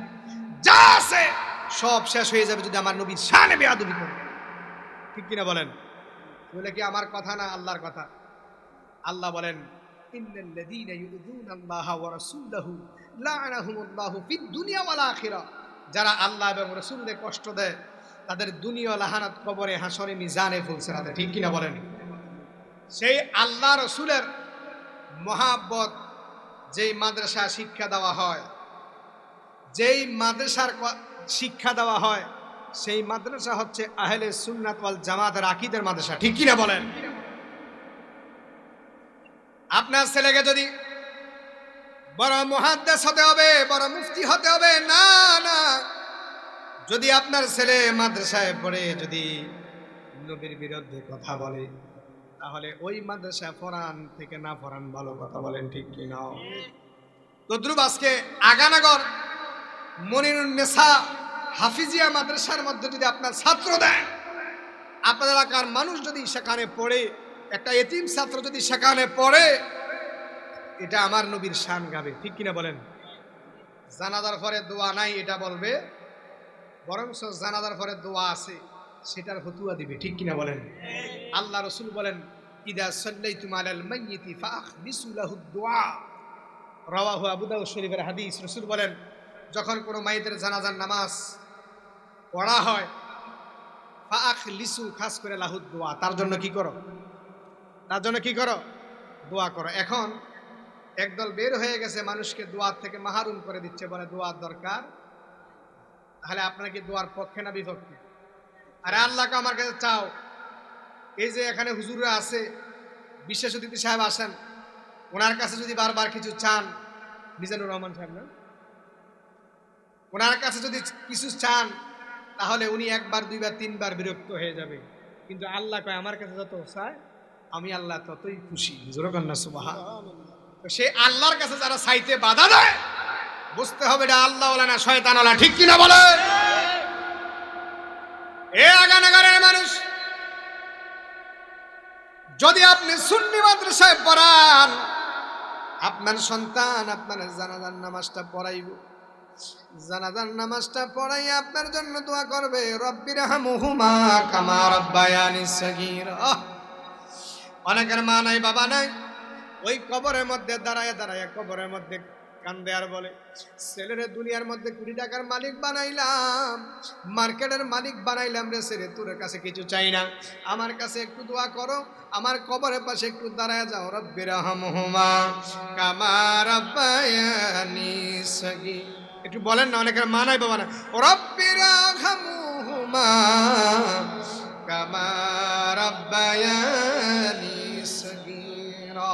যা আছে সব শেষ হয়ে যাবে যদি আমার নবীর শানে বেয়াদবি করে। ঠিক কিনা বলেন? বলে কি আমার কথা না, আল্লাহর কথা। আল্লাহ বলেন ইন্নাল্লাযীনা ইউযুনাল্লাহা ওয়া রাসূলাহু লা'নাহুমুল্লাহু ফিদ দুনিয়া ওয়াল আখিরাহ, যারা আল্লাহ এবং রাসূলকে কষ্ট দেয় তাদের দুনিয়া লাহানাত, কবরে, হাসরে, মিজানে ফুলসিরাতে। ঠিক কিনা বলেন? সেই আল্লাহ রাসূলের মহাব্বত যেই মাদ্রাসা শিক্ষা দেওয়া হয়, যেই মাদ্রাসার শিক্ষা দেওয়া হয়, সেই মাদ্রাসা হচ্ছে আহলে সুন্নাত ওয়াল জামাতের আকীদার মাদ্রাসা। ঠিক কিনা বলেন? আপনার ছেলেকে যদি বড় মুহাদ্দিস হতে হবে, বড় মুফতি হতে হবে, না না, যদি আপনার ছেলে মাদ্রাসায় পড়ে যদি নবীর বিরুদ্ধে কথা বলে, তাহলে ওই মাদ্রাসা ফরান থেকে না ফরান ভালো। কথা বলেন ঠিক কি না? তদ্রুপ আজকে আগানগর মনিরুন্নেসা হাফিজিয়া মাদ্রাসার মধ্যে যদি আপনার ছাত্র দেয়, আপনার এলাকার মানুষ যদি সেখানে পড়ে, একটা এতিম ছাত্র যদি সেখানে পড়ে, এটা আমার নবীর শান গাবে। ঠিক কিনা বলেন? জানাজার পরে দোয়া নাই এটা বলবে, বরং জানাজার পরে দোয়া আছে সেটার ফতুয়া দিবে। ঠিক কিনা বলেন? আল্লাহ রাসূল বলেন ইদা সাল্লাইতুম আলাল মাইয়িতি ফাআখবিসু লাহুদ দুআ, রাওয়াহু আবু দাউদ শরীফের হাদিস। রাসূল বলেন যখন কোনো মাইয়েতের জানাজার নামাজ পড়া হয়, ফাআখলিসু, খাস করে লাহুদ দুআ, তার জন্য কি করো? তার জন্য কি করো? দোয়া করো। এখন একদল বের হয়ে গেছে, মানুষকে দোয়ার থেকে মাহরুম করে দিচ্ছে, বলে দোয়ার দরকার। তাহলে আপনারা কি দোয়ার পক্ষে না বিপক্ষে? আরে আল্লাহকে আমার কাছে চাও। এই যে এখানে হুজুররা আছে, বিশেষ অতিথি সাহেব আসেন, ওনার কাছে যদি বারবার কিছু চান, মিজানুর রহমান সাহেব না, ওনার কাছে যদি কিছু চান, তাহলে উনি একবার, দুইবার, তিনবার বিরক্ত হয়ে যাবে। কিন্তু আল্লাহ কয় আমার কাছে যত চায় আমি আল্লাহ ততই খুশি। জোরে কন্যা সুবহানাল্লাহ। সে আল্লাহর কাছে যারা চাইতে বাধা দেয়, বুঝতে হবে এটা আল্লাহ ওয়ালা না শয়তান ওয়ালা। ঠিক কিনা বলে? এ আগানগরের মানুষ, যদি আপনি সুন্নি মাদ্রাসায় পড়ান, আপনার সন্তান আপনার জানাজার নামাজটা পড়াইব, জানাজার নামাজটা পড়াই আপনার জন্য দোয়া করবে, রব্বিরহামহুমা কামা রাব্বায়ানি সগীরা। অনেকের মা নাই, বাবা নাই, ওই কবরের মধ্যে দাঁড়ায় দাঁড়ায় কবরের মধ্যে কান্দে আর বলে, ছেলেরে দুনিয়ার মধ্যে 20 টাকার মালিক বানাইলাম, মার্কেটের মালিক বানাইলাম রে ছেলে, তোর কাছে কিছু চাই না, আমার কাছে একটু দোয়া করো, আমার কবরের পাশে একটু দাঁড়ায় যাও, রব্বিরহামহুমা কামা রাব্বায়ানি সগীরা। একটু বলেন না, অনেকের মা নাই, বাবা না, রব্বিরহামহুমা কামা রাব্বায়ানি সগীরা।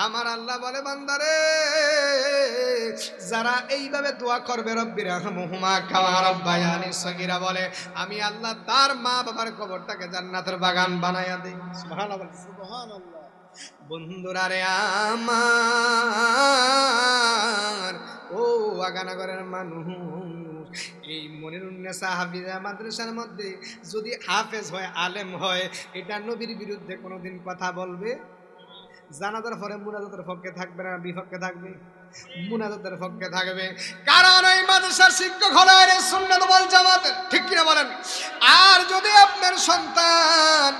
আমার আল্লাহ বলে, বান্দারে যারা এইভাবে দোয়া করবে, রব্বিরহামহুমা কামা রাব্বায়ানি সগীরা, বলে আমি আল্লাহ তার মা বাবার কবরটাকে জান্নাতের বাগান বানায়া দেই। সুবহানাল্লাহ, সুবহানাল্লাহ। বন্ধুরা রে আমার, ও আগানগরের মানুষ, এই মনিরুন্নেসা হাফিজা মাদ্রাসার মধ্যে যদি হাফেজ হয়, আলেম হয়, এটা নবীর বিরুদ্ধে কোনোদিন কথা বলবে? জানাজার পরে মুনাজাতের পক্ষে থাকবে না বিপক্ষে থাকবে? মুনাজাতের পক্ষে থাকবে, কারণ এই মাদ্রাসার শিক্ষক হলো আহলে সুন্নাত ওয়াল জামাত, ঠিক কিনা বলেন? আর যদি আপনার সন্তান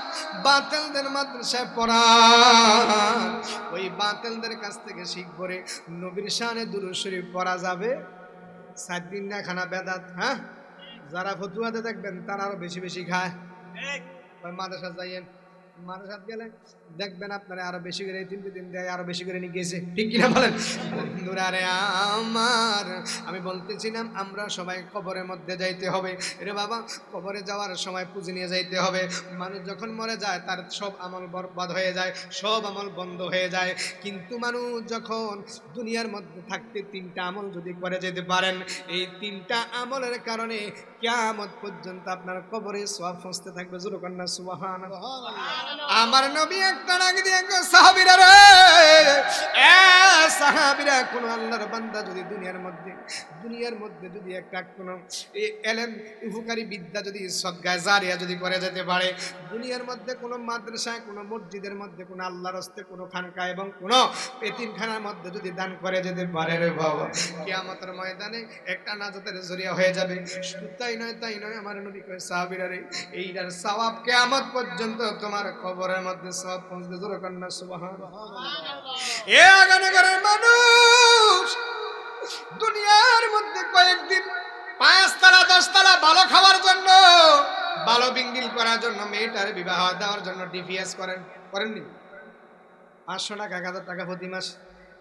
বাতিলদের মাদ্রাসায় পড়ান, ওই বাতিলদের কাছ থেকে শিখবো রে নবীর শানে দুরূদ শরীফ পড়া যাবে 7 দিন না খানা বেদাত। হ্যাঁ, যারা ফতুয়াতে দেখবেন তারা আরো বেশি বেশি খায়। মাদ্রাসা যাইয়েন, মাদ্রাসাত গেলে দেখবেন আপনারা আরো বেশি করে 3 দিন দেয়, আরো বেশি করে নিয়ে গেছে, ঠিক কিনা বলেন? বন্ধুরা রে আমার, আমি বলতেছিলাম আমরা সবাই কবরের মধ্যে যাইতে হবে রে বাবা। কবরে যাওয়ার সময় পুঁজি নিয়ে যাইতে হবে। মানুষ যখন মরে যায় তার সব আমল বরবাদ হয়ে যায়, সব আমল বন্ধ হয়ে যায়। কিন্তু মানুষ যখন দুনিয়ার মধ্যে থাকতে 3টা আমল যদি করে যেতে পারেন, এই 3টা আমলের কারণে কিয়ামত পর্যন্ত আপনার কবরে সওয়াব পৌঁছতে থাকবে। জোরে কন্না সুবহানাল্লাহ। আমার নবী একটা ডাক দিয়ে সাহাবীরা রে, এ সাহাবীরা, কোন আল্লাহর বান্দা যদি দুনিয়ার মধ্যে যদি একটা কোন ইলম উপকারী বিদ্যা যদি সদকা জারিয়া যদি করে যেতে পারে, দুনিয়ার মধ্যে কোন মাদ্রাসায়, কোন মসজিদের মধ্যে, কোন আল্লাহর রাস্তায়, কোন খানকা এবং কোন এতিমখানার মধ্যে যদি দান করে যেতে পারে রে বাবা, কিয়ামতের ময়দানে একটা নাজাতের জরিয়া হয়ে যাবে। শুধু তাই নয়, আমার নবী কয় সাহাবীরা রে, এইটার সওয়াব কিয়ামত পর্যন্ত তোমার কবরের মধ্যে সওয়াব পৌঁছবে। জোরে কন্না সুবহানাল্লাহ। এ আগানে ঘরের মানুষ, দুনিয়ার মধ্যে কয়েকদিন 5 তলা 10 তলা ভালো খাওয়ার জন্য, ভালো বিঙ্গিল করার জন্য, মেয়েটার বিবাহ দেওয়ার জন্য ডিপিএস করেননি? 500 টাকা 1000 টাকা প্রতি মাস,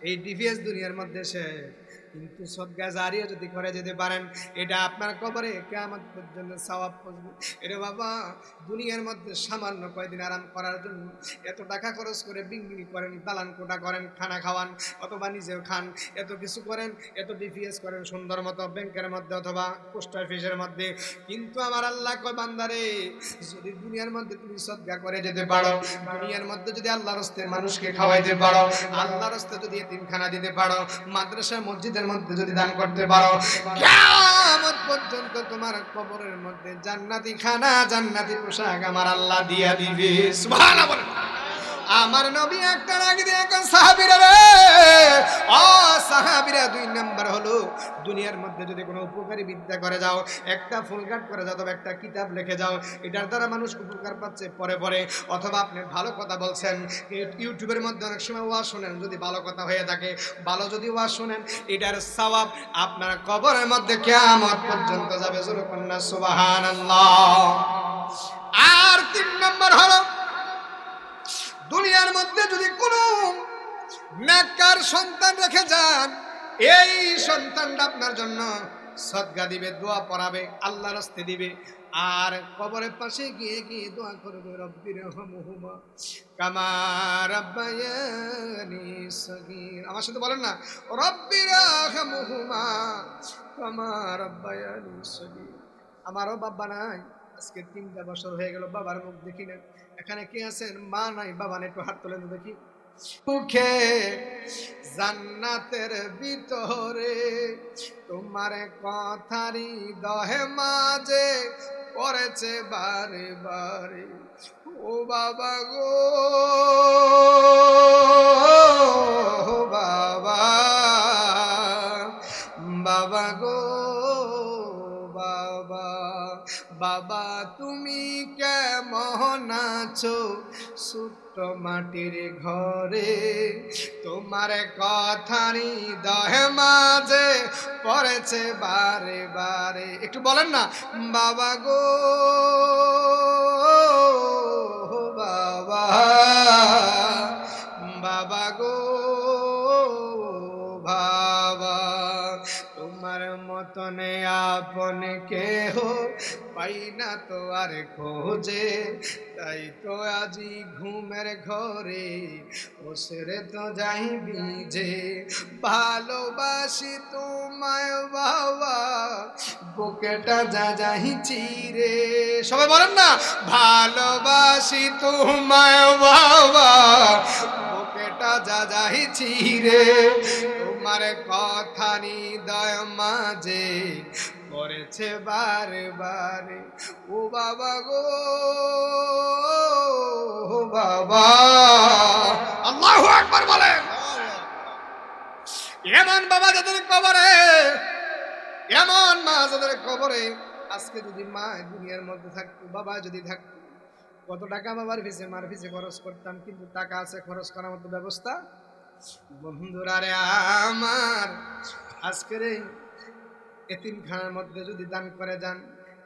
এই ডিপিএস দুনিয়ার মধ্যে সে। কিন্তু সদকা জারিয়া যদি করে যেতে পারেন, এটা আপনার কবরে কিয়ামত পর্যন্ত সওয়াব পৌঁছবে। এরে বাবা, দুনিয়ার মধ্যে সামান্য কয়দিন আরাম করার জন্য এত টাকা খরচ করে বিঙ্গিনি করেন, দালান কোটা করেন, খানা খাওয়ান, অথবা নিজেও খান, এত কিছু করেন, এত ডিপিএস করেন সুন্দর মতো ব্যাংকের মধ্যে অথবা পোস্ট অফিসের মধ্যে। কিন্তু আমার আল্লাহ কয় বান্দারে, যদি দুনিয়ার মধ্যে তুমি সদকা করে যেতে পারো, দুনিয়ার মধ্যে যদি আল্লাহর রাস্তায় মানুষকে খাওয়াইতে পারো, আল্লাহর রাস্তায় যদি এতিমখানা দিতে পারো, মাদ্রাসা মসজিদের মধ্যে যদি দান করতে পারো, কিয়ামত পর্যন্ত তোমার কবরের মধ্যে জান্নাতি খানা, জান্নাতি পোশাক আমার আল্লাহ দিয়া দিবে। সুবহানাল্লাহ। আমার নবী একটা ডাক দিয়ে এখন সাহাবীরা রে, ও সাহাবীরা, 2 নাম্বার হলো দুনিয়ার মধ্যে যদি কোনো উপকারী বিদ্যা করে যাও, একটা ফুল কাট করে যাও, তবে একটা কিতাব লিখে যাও, এটার দ্বারা মানুষ উপকার পাচ্ছে পরে, অথবা আপনি ভালো কথা বলছেন, ইউটিউবের মধ্যে অনেক সময় ওয়াজ শুনেন, যদি ভালো কথা হয়ে থাকে, ভালো যদি ওয়াজ শুনেন, এটার সওয়াব আপনার কবরের মধ্যে কিয়ামত পর্যন্ত যাবে। জোরে কন্না সুবহানাল্লাহ। আর 3 নাম্বার হলো দুনিয়ার মধ্যে যদি কোনো নেককার সন্তান রেখে যান, এই সন্তানটা আপনার জন্য সদকা দিবে, দোয়া পড়াবে, আল্লাহর রাস্তায় দিবে, আর কবরের পাশে গিয়ে দোয়া করবে, রব্বিরহামহুমা কামা রাব্বায়ানি সগীর। আমার সাথে বলেন না, রব্বিরহামহুমা কামা রাব্বায়ানি সগীর। আমারও বাবা নাই, আজকে 3টা বছর হয়ে গেল বাবার মুখ দেখি না। এখানে কে আছেন মা নাই, বাবা নাই? একটু হাত তোলেন দেখি। মুখে জান্নাতের ভিতরে তোমার কথারি দহে মাঝে পড়েছে বারে বারে, ও বাবা গো বাবা, বাবা গো বাবা, বাবা তুমি কেমন আছো ছোট্ট মাটির ঘরে, তোমার কথারি দহে মাঝে পড়েছে বারে বারে। একটু বলেন না, বাবা গো বাবা, বাবা গো বাবা, তোমার মতন আপন কেহ পাই না তো আর খোঁজে, তাই তো আজি ঘুমের ঘরে বসরে তো যাই বিজে, ভালোবাসি তোমায় বাবা বুকেটা যাই চিরে। সবাই বলেন না, ভালোবাসি তোমায় বাবা বুকেটা যাই চিরে, তোমার কথা হৃদয় মাঝে পড়েছে বারে বারে। ও বাবা গো বাবা, আল্লাহু আকবার বলেন। এমন বাবা যাদের কবরে, এমন মা যাদের কবরে, আজকে যদি মা দুনিয়ার মধ্যে থাকতো, বাবা যদি থাকতো, কত টাকা বাবার পিছে মার পিছে খরচ করতাম, কিন্তু টাকা আছে, খরচ করার মতো ব্যবস্থা। বন্ধুরা রে আমার, আজকের এই এতিমখানার মধ্যে যদি দান করে যান,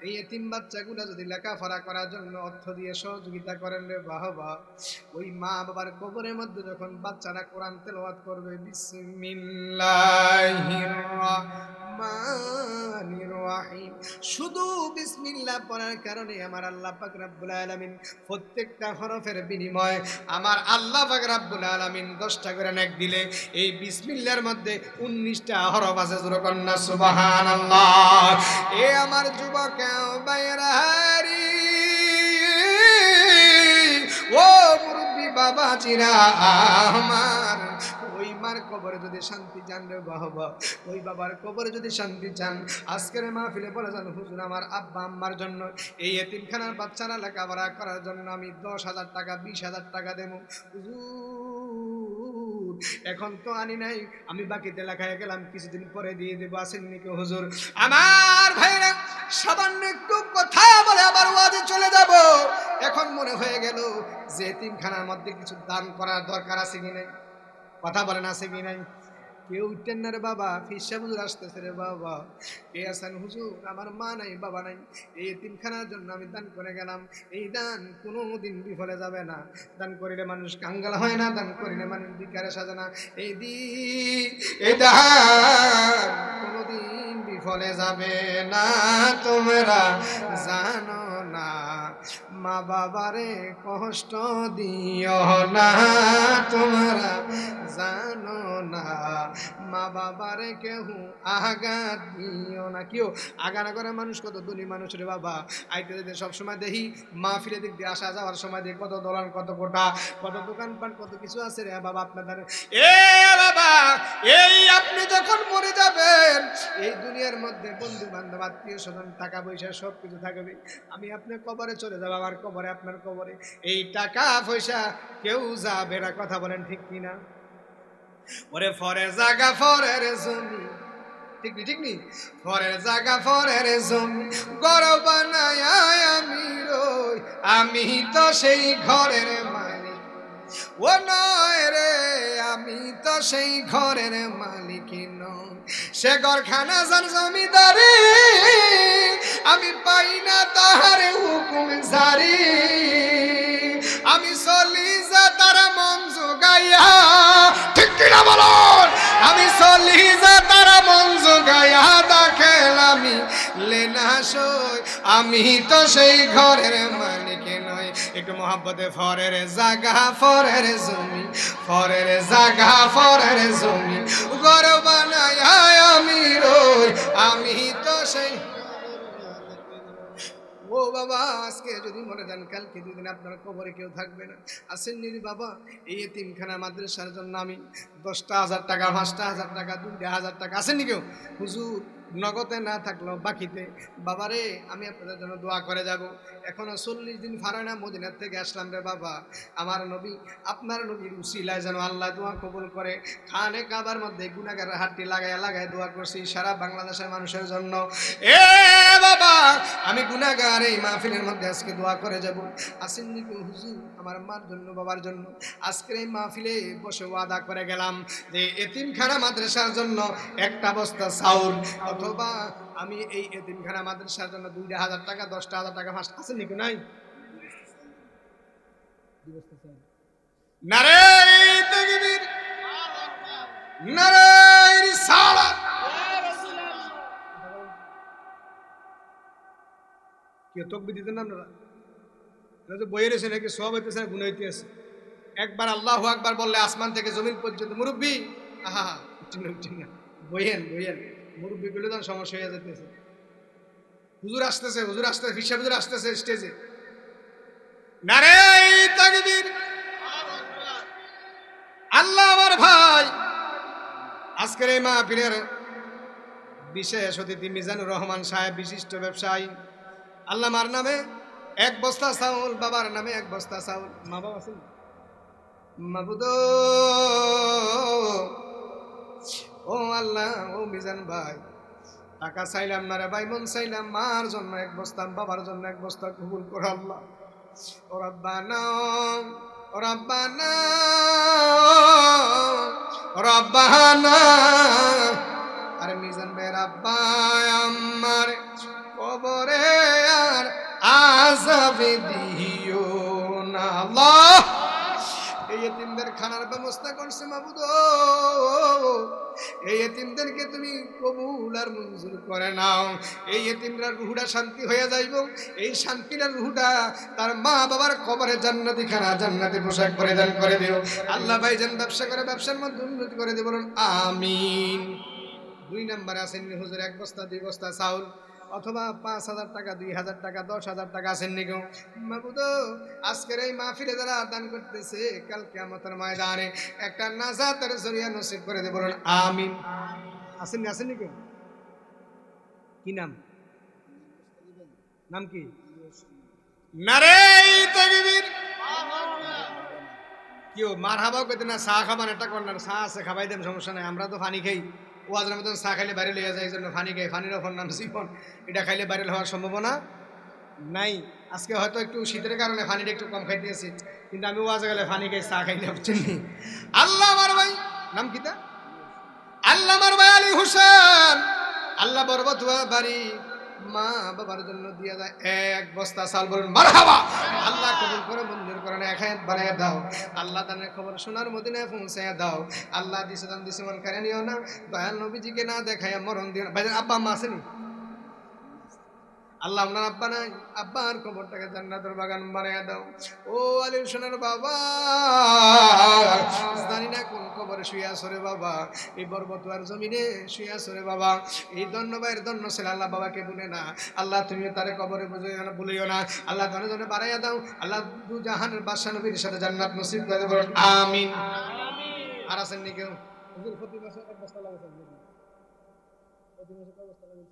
এই এতিম বাচ্চাগুলা যদি লেখাপড়া করার জন্য অর্থ দিয়ে সহযোগিতা করেন রে বাবা, ওই মা বাবার কবরের মধ্যে যখন বাচ্চারা কোরআন তেলাওয়াত করবে, বিসমিল্লাহির রহমানির রহিম, শুধু বিসমিল্লাহ পড়ার কারণে আমার আল্লাহ পাক রব্বুল আলামিন প্রত্যেকটা হরফের বিনিময়ে আমার আল্লাহ পাক রব্বুল আলামিন 10টা করে নেক দিলে, এই বিসমিল্লাহর মধ্যে 19টা হরফ আছে। জোরে কন্না সুবহানাল্লাহ। এ আমার যুবক বাইরারি, ও মুরব্বি বাবা চিরা আমার, ওই মার কবরে যদি শান্তি চান রে বাবা, ওই বাবার কবরে যদি শান্তি চান, আজকের মাহফিলে বলে যান, হুজুর আমার আব্বা আম্মার জন্য, এই এতিমখানার বাচ্চারা লেখাপড়া করার জন্য আমি 10,000 টাকা 20,000 টাকা দেবো হুজুর। এখন তো আনি নাই, আমি বাকিতে লেখায় গেলাম, কিছুদিন পরে দিয়ে দেবো, আসেন নাকি হুজুর? আমার ভাইরা সামান্য একটু কথা বলে আবার ওয়াজে চলে যাব। এখন মনে হয়ে গেল যে এতিমখানার মধ্যে কিছু দান করার দরকার আছে কি নাই? কথা বলেন, আছে কি নাই? কেউ উঠতেন না রে বাবা, ফিরসা হুজুর আসতেছে রে বাবা, কে আছেন হুজুর? আমার মা নাই, বাবা নাই, এই এতিমখানার জন্য আমি দান করে গেলাম, এই দান কোনোদিন বিফলে যাবে না। দান করিলে মানুষ কাঙ্গাল হয় না, দান করিলে মানুষ বিকারে সাজে না, এই দান কোনোদিন বিফলে যাবে না। তোমরা জানো না, মা বাবারে কষ্ট দিও না, তোমরা জানো না, মা বাবারে কেউ আঘাত দিও না। কেউ আগা না করে মানুষ কত ধনী মানুষ রে বাবা, আইতে যেতে সবসময় দেখি মাহফিলে দিক দিয়ে আসা যাওয়ার সময় দেখি কত দোকান, কত কোটা, কত দোকানপাট, কত কিছু আছে রে বাবা আপনাদের। এ বাবা, এই আপনি যখন মরে যাবেন, এই দুনিয়ার মধ্যে বন্ধু বান্ধব আত্মীয় স্বজন টাকা পয়সা সব কিছু থাকবে, আমি আপনার কবরে চলে যাবো, আমার কবরে আপনার কবরে এই টাকা পয়সা কেউ যাবে না। কথা বলেন ঠিক কিনা? ওরে ফরের জায়গা ফরের জমি, ঠিক নি? ঠিক নি? ফরের জায়গা ফরের জমি, ঘর বানায় আমি রই, আমি তো সেই ঘরের মালিক। ও নয় রে, আমি তো সেই ঘরের মালিক নই, সে ঘরখানা যার জমিদারি, আমি পাই না তাহার হুকুম জারি, আমি চলি যা তারা মন জোগাইয়া, ঠিক কিনা বলুন? আমি চলি যা তারা মন জোগাইয়া, দেখেল আমি লেনা সই, আমি তো সেই ঘরের মালিক নই। একটু মহাব্বতে ফরের জায়গা ফরের জমি, ফরের জায়গা ফরের জমি, ঘর বানায় আমি রই, আমি তো সেই। ও বাবা, আজকে যদি মরে যান, কালকে দুদিন আপনার কবরে কেউ থাকবে না। আসেন নি বাবা, এই এতিমখানা মাদ্রাসার জন্য আমি 10,000 টাকা, 5,000 টাকা, 2,000 টাকা, আসেননি কেউ? হুজুর নগদে না থাকলেও বাকিতে, বাবারে আমি আপনাদের জন্য দোয়া করে যাব। এখনো 40 দিন ফারানা মদিনার থেকে আসলাম রে বাবা, আমার নবী, আপনার নবীর উসিলায় যেন আল্লাহ দোয়া কবুল করে। খানে কাবার মধ্যে গুনাহগারের হাতটি লাগায় দোয়া করছি সারা বাংলাদেশের মানুষের জন্য। এ বাবা, আমি গুনাহগার, এই মাহফিলের মধ্যে আজকে দোয়া করে যাব। আসেননি কেউ? হুজুর আমার মার জন্য, বাবার জন্য আজকের এই মাহফিলে বসে ওয়াদা করে গেলাম যে এতিমখানা মাদ্রাসার জন্য একটা বস্তা চাউল, অথবা আমি এই এতিমখানা মাদ্রাসার জন্য 2,000 টাকা, 10,000 টাকা, 5 আছে নাকি নাই? নারে তাকবীর, নারে রিসালাত। কেউ তকবীর দিতেন না আপনারা? বইয়ের এসে নাকি সব হইতেছে না, গুণ হইতে আছে। একবার আল্লাহু আকবার বললে আসমান থেকে জমিন পর্যন্ত মুরব্বী, আহা বইয়েন মুরব্বী গুলো তো সমস্যা হয়ে যেতেছে। হুজুর আসতেছে, ফিরসা হুজুর আসতেছে স্টেজে। নারে তাকবীর। আল্লাহ আমার ভাই, আজকের এই মাহফিলের বিশেষ অতিথি মিজানুর রহমান সাহেব, বিশিষ্ট ব্যবসায়ী। আল্লাহ মার নামে 1 বস্তা চাউল, বাবার নামে 1 বস্তা চাউল। মা বাবা আছেন? মাবুদ ও আল্লাহ, ও মিজান ভাই, টাকা চাইলাম না রে ভাই, মন চাইলাম মার জন্য 1 বস্তা, বাবার জন্য 1 বস্তা কবুল কর আল্লাহ। ও রব্বানা, ও রব্বানা, ও রব্বানা। আরে মিজান ভাইয়ের আব্বা আমার কবরে আর আযাবে দিও না আল্লাহ। এই এতিমদের খানার ব্যবস্থা করছে মাবুদ, এই এতিমদেরকে তুমি কবুল আর মঞ্জুর করে নাও। এই এতিমরা রুহুটা শান্তি হয়ে যাইব, এই শান্তির রুহুটা তার মা বাবার কবরে জান্নাতি খানা, জান্নাতি পোশাক পরিধান করে দিও আল্লাহ। ভাইজান ব্যবসা করে ব্যবসার মধ্যে উন্নতি করে দিও, বলুন আমিন। 2 নম্বরে আছেন হুজুর 1 বস্তা 2 বস্তা চাউল, অথবা 5,000 টাকা, 2,000 টাকা, 10,000 টাকা আছেন নি কেউ? মাবুদ আজকের এই মাহফিলে যারা দান করতেছে, কাল কিয়ামতের ময়দানে একটা নাজাতের জরিয়া নসিব করে দেব, বলুন আমিন। আছেন নি, আছেন নি কেউ? কি নাম? নাম কি? নারে তাকবীর। কেউ মারহাবাও কইতে না, চা খাবার একটা কর্নার চা আছে, খাবাই দেন, সমস্যা নাই। আমরা তো পানি খাই, ওয়াজের মতন চা খাইলে বাইরে লইয়া যায়, এই জন্য পানি খাই। পানির ওপর নাম জীবন, এটা খাইলে বাইরে হওয়ার সম্ভাবনা নাই। আজকে হয়তো একটু শীতের কারণে পানিটা একটু কম খাইতেছি, কিন্তু আমি ওয়াজে গেলে পানি খাই, চা খাইলে চিনি। আল্লাহ আমার ভাই, নাম কি তা? আল্লাহ আমার ভাই আলী হোসেন, আল্লাহ বরবতুয়া বাড়ি, মা বাবার জন্য দিয়া যায় 1 বস্তা চাল, বলুন মারহাবা। আল্লাহ কবুল করে মঞ্জুর করে না, 1 হায়াত বানায় দাও আল্লাহ। দানের খবর সোনার মদিনায় পৌঁছায় দাও আল্লাহ। দিছে দান দিছে মন করে নিও না, দয়াল নবীজিকে না দেখায় মরণ দিও না। ভাইজান আব্বা আম্মা আসেনি? আল্লাহ আপনার আব্বা নাই, আব্বার কবরটাকে জান্নাতের বাগান বানায় দাও। ও আলী হোসেনের বাবা, জানি না কোন কবরে শুয়ে আছো রে বাবা, এই বরবতুয়ার জমিনে শুয়ে আছো রে বাবা। এই ধন্য ভাইয়ের ধন্য ছেলে আল্লাহ বাবাকে ভুলে না আল্লাহ, তুমি তারে কবরে ভুলিও না আল্লাহ। ধনে ধনে বাড়াইয়া দাও আল্লাহ, 2 জাহানের বাদশা নবীর সাথে জান্নাত নসিব করে দেব, আমিন। আর আছেন নি কেউ? হুজুর প্রতি বছর 1 বস্তা লাগে, প্রতি বছর 1 বস্তা লাগে।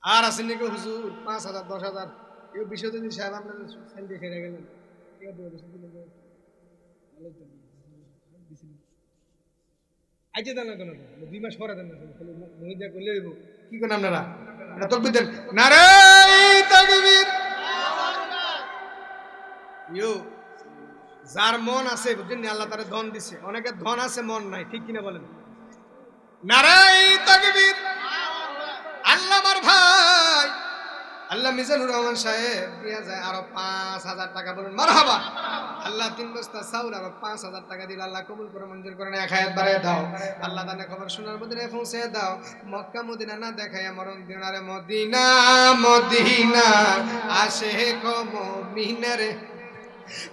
আর আছেন নাকি হুজুর 5,000 10,000? কেউ বিষয় দিন সাহেব, আপনার সেল দেখে গেলেন, আইতে দেন না কেন? 2 মাস পরে দেন না, মহিদা করলে হইব। কি করেন আপনারা? তকবীর দেন, নারে তাকবীর। ইয়ো যার মন আছে বুঝছেন, আল্লাহ তারে ধন দিছে। অনেকের ধন আছে, মন নাই, ঠিক কিনা বলেন? নারে তাকবীর। আল্লাহ আমার ভাই আল্লাহ মিজানুর রহমান সাহেব দিয়া যায় আরো 5,000 টাকা, বলুন মারহাবা। আল্লাহ 3 বস্তা চাউল আরো 5,000 টাকা দিল, আল্লাহ কবুল করে মঞ্জুর করে না, 1 হায়াত বাড়ায় দাও আল্লাহ। দানে খবর সোনার মদিনায় পৌঁছে দাও, মক্কা মদিনা না দেখাইয়া মরণ দিও না রে মদিনা, মদিনা আশিক মুমিনের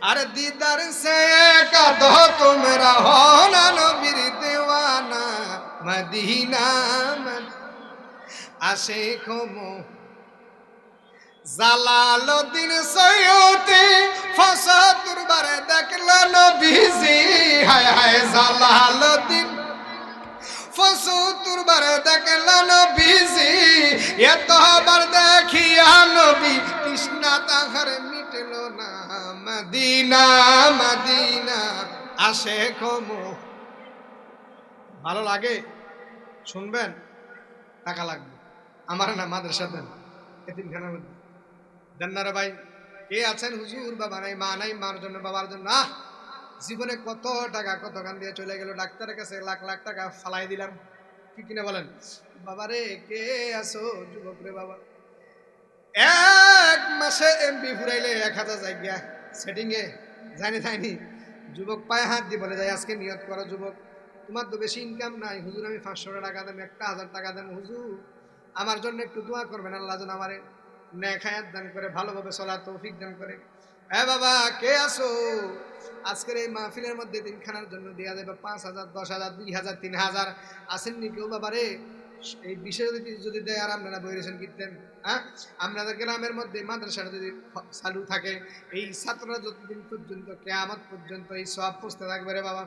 আর দিদার সে কাঁদো তোমরা হো না নবীর দেওয়ানা, মদিনা আশিক জালালউদ্দিন সৈয়দে ৭৫ বারে দেখলা নবীজি, হায় হায় জালালউদ্দিন ৭৫ বারে দেখলা নবীজি, এতবার দেখিয়া নবী তৃষ্ণা তাহার মিটল না, মদিনা মদিনা আশিক। ভালো লাগে শুনবেন, টাকা লাগবে আমার না, মাদ্রাসা দেন, এতিমখানার মধ্যে দেন না রে ভাই। কে আছেন হুজুর বাবা নাই, মা নাই, মার জন্য বাবার জন্য জীবনে কত টাকা কত গান দিয়ে চলে গেল, ডাক্তারের কাছে লাখ লাখ টাকা ফালাই দিলাম, কি কিনা বলেন? বাবারে কে আছো যুবক রে বাবা, 1 মাসে এমপি ফুরাইলে 1,000 জায়গা সেটিং এ জানি যায়নি। যুবক পায়ে হাত দিয়ে বলে যায়, আজকে নিয়ত করো যুবক, তোমার তো বেশি ইনকাম নাই, হুজুর আমি 500 টাকা দেব, 1,000 টাকা দেব, হুজুর আমার জন্য একটু দোয়া করবেন, আল্লাহ যেন আমারে নেক হায়াত দান করে, ভালোভাবে চলার তৌফিক দান করে। হ্যাঁ বাবা কে আছো? আজকের এই মাহফিলের মধ্যে দিনখানার জন্য দেওয়া যাবে 5,000 10,000 2,000 3,000। আসেননি কেউ বাবা রে? এই বিষয়ে যদি দেয় আর আপনারা বইরেছেন কিনতেন। হ্যাঁ, আপনাদের গ্রামের মধ্যে মাদ্রাসাটা যদি চালু থাকে, এই ছাত্ররা যতদিন পর্যন্ত কিয়ামত পর্যন্ত এই সওয়াব পৌঁছতে থাকবে রে বাবা।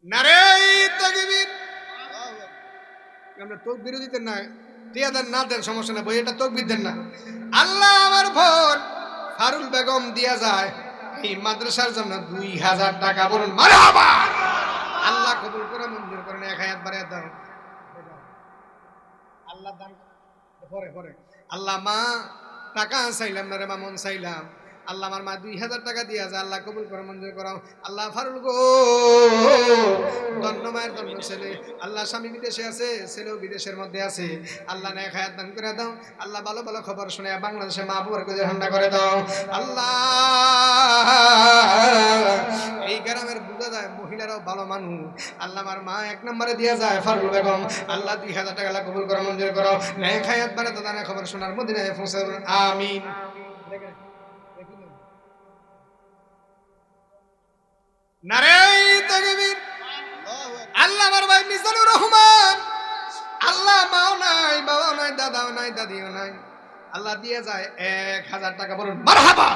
নারে তাকবীর। আমরা তাকবীর দিতেন না, টিয়া দেন না দেন সমস্যা না, বই এটা তাকবীর দেন না। আল্লাহ আমার বোন ফারুল বেগম দিয়া যায় এই মাদ্রাসার জন্য 2000 টাকা, বলুন মারহাবা। আল্লাহ কবুল করে মঞ্জুর করেন, এক হায়াত বাড়ায় দাও আল্লাহ দান পরে পরে। আল্লাহ মা টাকা চাইলাম না রে মা, মন চাইলাম। আল্লাহ আমার মা 2000 টাকা দিয়া যায়, আল্লাহ কবুল করে মঞ্জুর করাও। আল্লাহ ফারুল গো ধন্য মায়ের ধন্য ছেলে, আল্লাহ স্বামী বিদেশে আছে, ছেলেও বিদেশের মধ্যে আছে, আল্লাহ নেক হায়াত দান করে দাও। আল্লাহ ভালো ভালো খবর শুনে বাংলাদেশে মা বুয়ার কাছে ঠান্ডা করে দাও। আল্লাহ এই গ্রামের বুঝা যায় মহিলারাও ভালো মানুষ। আল্লাহ আমার মা এক নম্বরে দিয়া যায় ফারুল বেগম, আল্লাহ 2000 টাকা আল্লাহ কবুল করে মঞ্জুর করো। নেক হায়াত বাড়ে তো দানা খবর শোনার মদিনায় পৌঁছে, আমিন। নারে তাকবীর। আল্লাহ আমার ভাই মিজানুর রহমান, আল্লাহ মাও নাই, বাবাও নাই, দাদাও নাই, দাদিও নাই, আল্লাহ দিয়ে যায় 1000 টাকা, বলুন মারহাবা।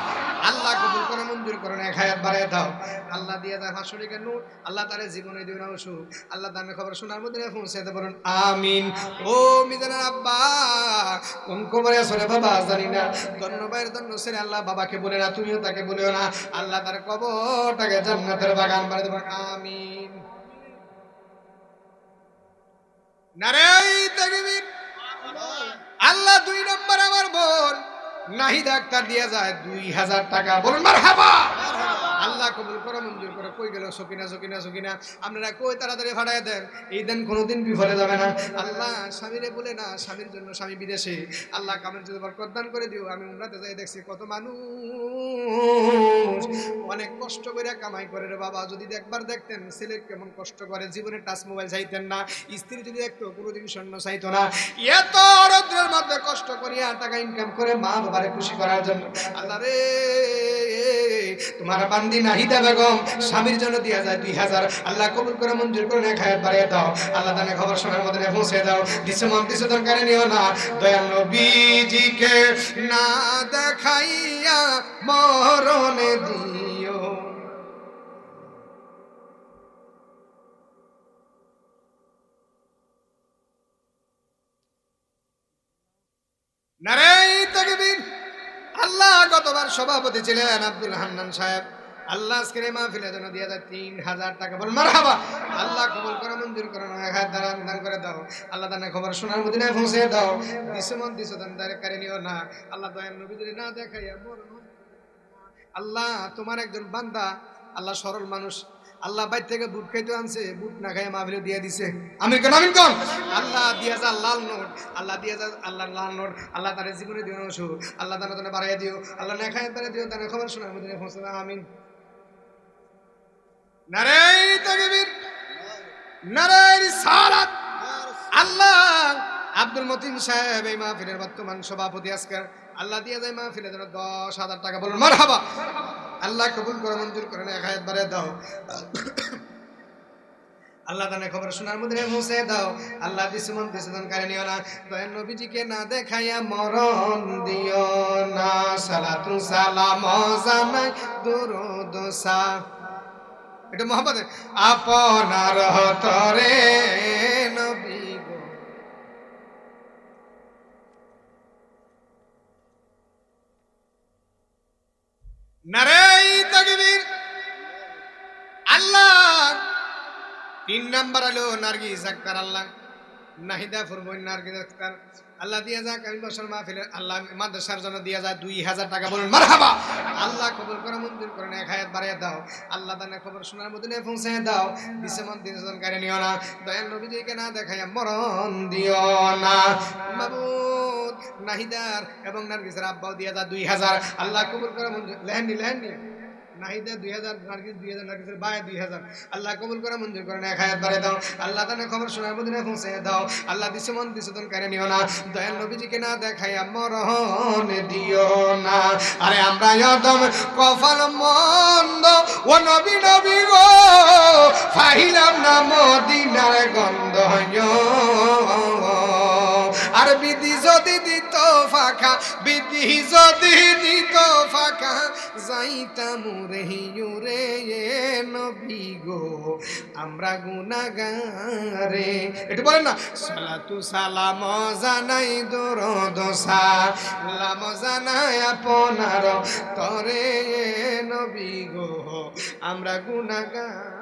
আল্লাহ কবুল করে মঞ্জুর করেন, এক হায়াত বাড়ায় দাও। আল্লাহ দিয়ে যায় 500 টাকা নোট, আল্লাহ তারে জীবনে দিও না অসুখ, আল্লাহ দানের খবর শোনার মধ্যে পৌঁছে দেয়, বলুন আমিন। ও মিজানের আব্বা কোন কবরে আসলে বাবা জানি না, ধন্য ভাইয়ের ধন্য ছেলে, আল্লাহ বাবাকে বলে না, তুমিও তাকে বলেও না, আল্লাহ তার কবরটাকে জান্নাতের বাগান বানিয়ে দেবেন, আমিন। নারে তাকবীর। আল্লাহ 2 নম্বর আমার বোন নাহিদা আক্তার দিয়া যায় 2000 টাকা, বলুন মারহাবা। আল্লাহ কবুল করে মঞ্জুর করে। কই গেল সকিনা সকিনা সকিনা, আপনারা কই তাড়াতাড়ি ফাটায় দেন, এই দিন কোনোদিন বিফলে যাবে না। আল্লাহ স্বামীরে বলে না, স্বামীর জন্য স্বামী বিদেশে, আল্লাহ কামের যদি বরকত দান করে দিও। আমি উমরাতে যাই দেখছি কত মানুষ অনেক কষ্ট করে কামাই করে রে বাবা, যদি একবার দেখতেন ছেলে কেমন কষ্ট করে, জীবনে টাচ মোবাইল চাইতেন না, স্ত্রী যদি দেখতো কোনোদিন স্বর্ণ চাইতো না, এত রৌদ্রের মধ্যে কষ্ট করিয়া টাকা ইনকাম করে মা বাবারে খুশি করার জন্য। আল্লাহ রে তোমার বান্দি নাহিদা বেগম স্বামীর জন্য দিয়া যায় 2000, আল্লাহ কবুল করে মঞ্জুর করে এক হায়াত বাড়িয়ে দাও। আল্লাহ দানে খবর শোনার মধ্যে পৌঁছে দাও। দিছে মন দিছে দরকারে নিও না, দয়াল নবীজিকে না দেখাইয়া মরণে দিও। নারে তাকবীর। আল্লাহ গতবার সভাপতি ছিলেন আব্দুল হান্নান সাহেব, আল্লাহ আজকের মাহফিলের জন্য দিয়ে যায় 3000 টাকা, বল মারহাবা। আল্লাহ কবুল করে মঞ্জুর করে এক হাত দান করে দাও। আল্লাহ দানের খবর শোনার মদিনায় পৌঁছে দাও। দিছে মন দিছে দান ডাইরেক্ট নিও না, আল্লাহ দয়াল নবী যদি না দেখাইয়া মরণ। আল্লাহ তোমার একজন বান্দা, আল্লাহ সরল মানুষ, আল্লাহ বাইর থেকে বুট খাইতে আনছে, বুট না খাইয়া মাহফিলে দিয়ে দিছে, আমিন কোন আমিন কোন। আল্লাহ দিয়া যা লাল নোট, আল্লাহ দিয়া যা আল্লাহ লাল নোট, আল্লাহ তার জীবনে দিও না অসুখ, আল্লাহ দানা দানা বাড়াইয়া দিও, আল্লাহ না খাইয়া তারা দিও, দানের খবর শোনার মদিনায় পৌঁছে দাও, আমিন। নারে তাকবীর, নারে রিসালাত। আল্লাহ আব্দুল মতিন সাহেব এই মাহফিলের বর্তমান সভাপতি আজকের, আল্লাহ দিয়ে যায় মাহফিলের জন্য 10,000 টাকা, বলুন মারহাবা। আল্লাহ কবুল করে মঞ্জুর করেন, এক হায়াত বাড়িয়ে দাও। আল্লাহ দানে খবর শোনার মধ্যে পৌঁছে দাও। আল্লাহ দিসুমন দিসুদন কারে নিও না, দয়াল নবীজিকে না দেখাইয়া মরণ দিও না। সালাতু সালাম জানাই দুরূদ সালাম, এটা মোহাম্মদ আপনার তরে নবী গো। নারে তাকবীর। আল্লাহ 3 নাম্বার হলো নার্গিস আক্তার, আল্লাহ নাহিদা ফুরবইন নার্গিস আক্তার, আল্লাহ দিয়া যায় কামিল বছর মাহফিলের, আল্লাহ মাদ্রাসার জন্য দিয়া যায় 2000 টাকা, বলুন মারহাবা। আল্লাহ কবুল করে মঞ্জুর করেন, এক হায়াত বাড়িয়ে দাও। আল্লাহ দানের খবর শোনার মদিনায় পৌঁছে দাও। দিছে মন দিন কারে নিও না, দয়াল নবীজিকে না দেখাইয়া মরণ দিও না। মাবুদ নাহিদার এবং নার্গিসের আব্বাও দিয়া যায় 2000, আল্লাহ কবুল করে মঞ্জুর। লেহেননি লেহেননি নাহিদা 2000, নার্গিস 2000, নার্গিসের বায় 2000, আল্লাহ কবুল করে মঞ্জুর করেন, এক হায়াত বাড়িয়ে দাও। আল্লাহ তাদের খবর শোনার মদিনায় পৌঁছে দাও। আল্লাহ দিছে মন দিছে দন কারে নিও না, দয়াল নবীজিকে না দেখাইয়া মরণ দিও না। আরে আমরা একদম কপাল মন্দ, ও নবী নবী গো পাইলাম না মদিনার গন্ধ, আর বিদিজ যদি দিত ফাঁকা, বিধি যদি দিত ফাঁকা, যাইতাম রে ইউরে নবী গো আমরা গুনাহগারে। একটু বলেন না, সালাতু সালাম জানাই দরুদ সালাম জানাই আপনার তরে নবী গো আমরা গুনাহগার।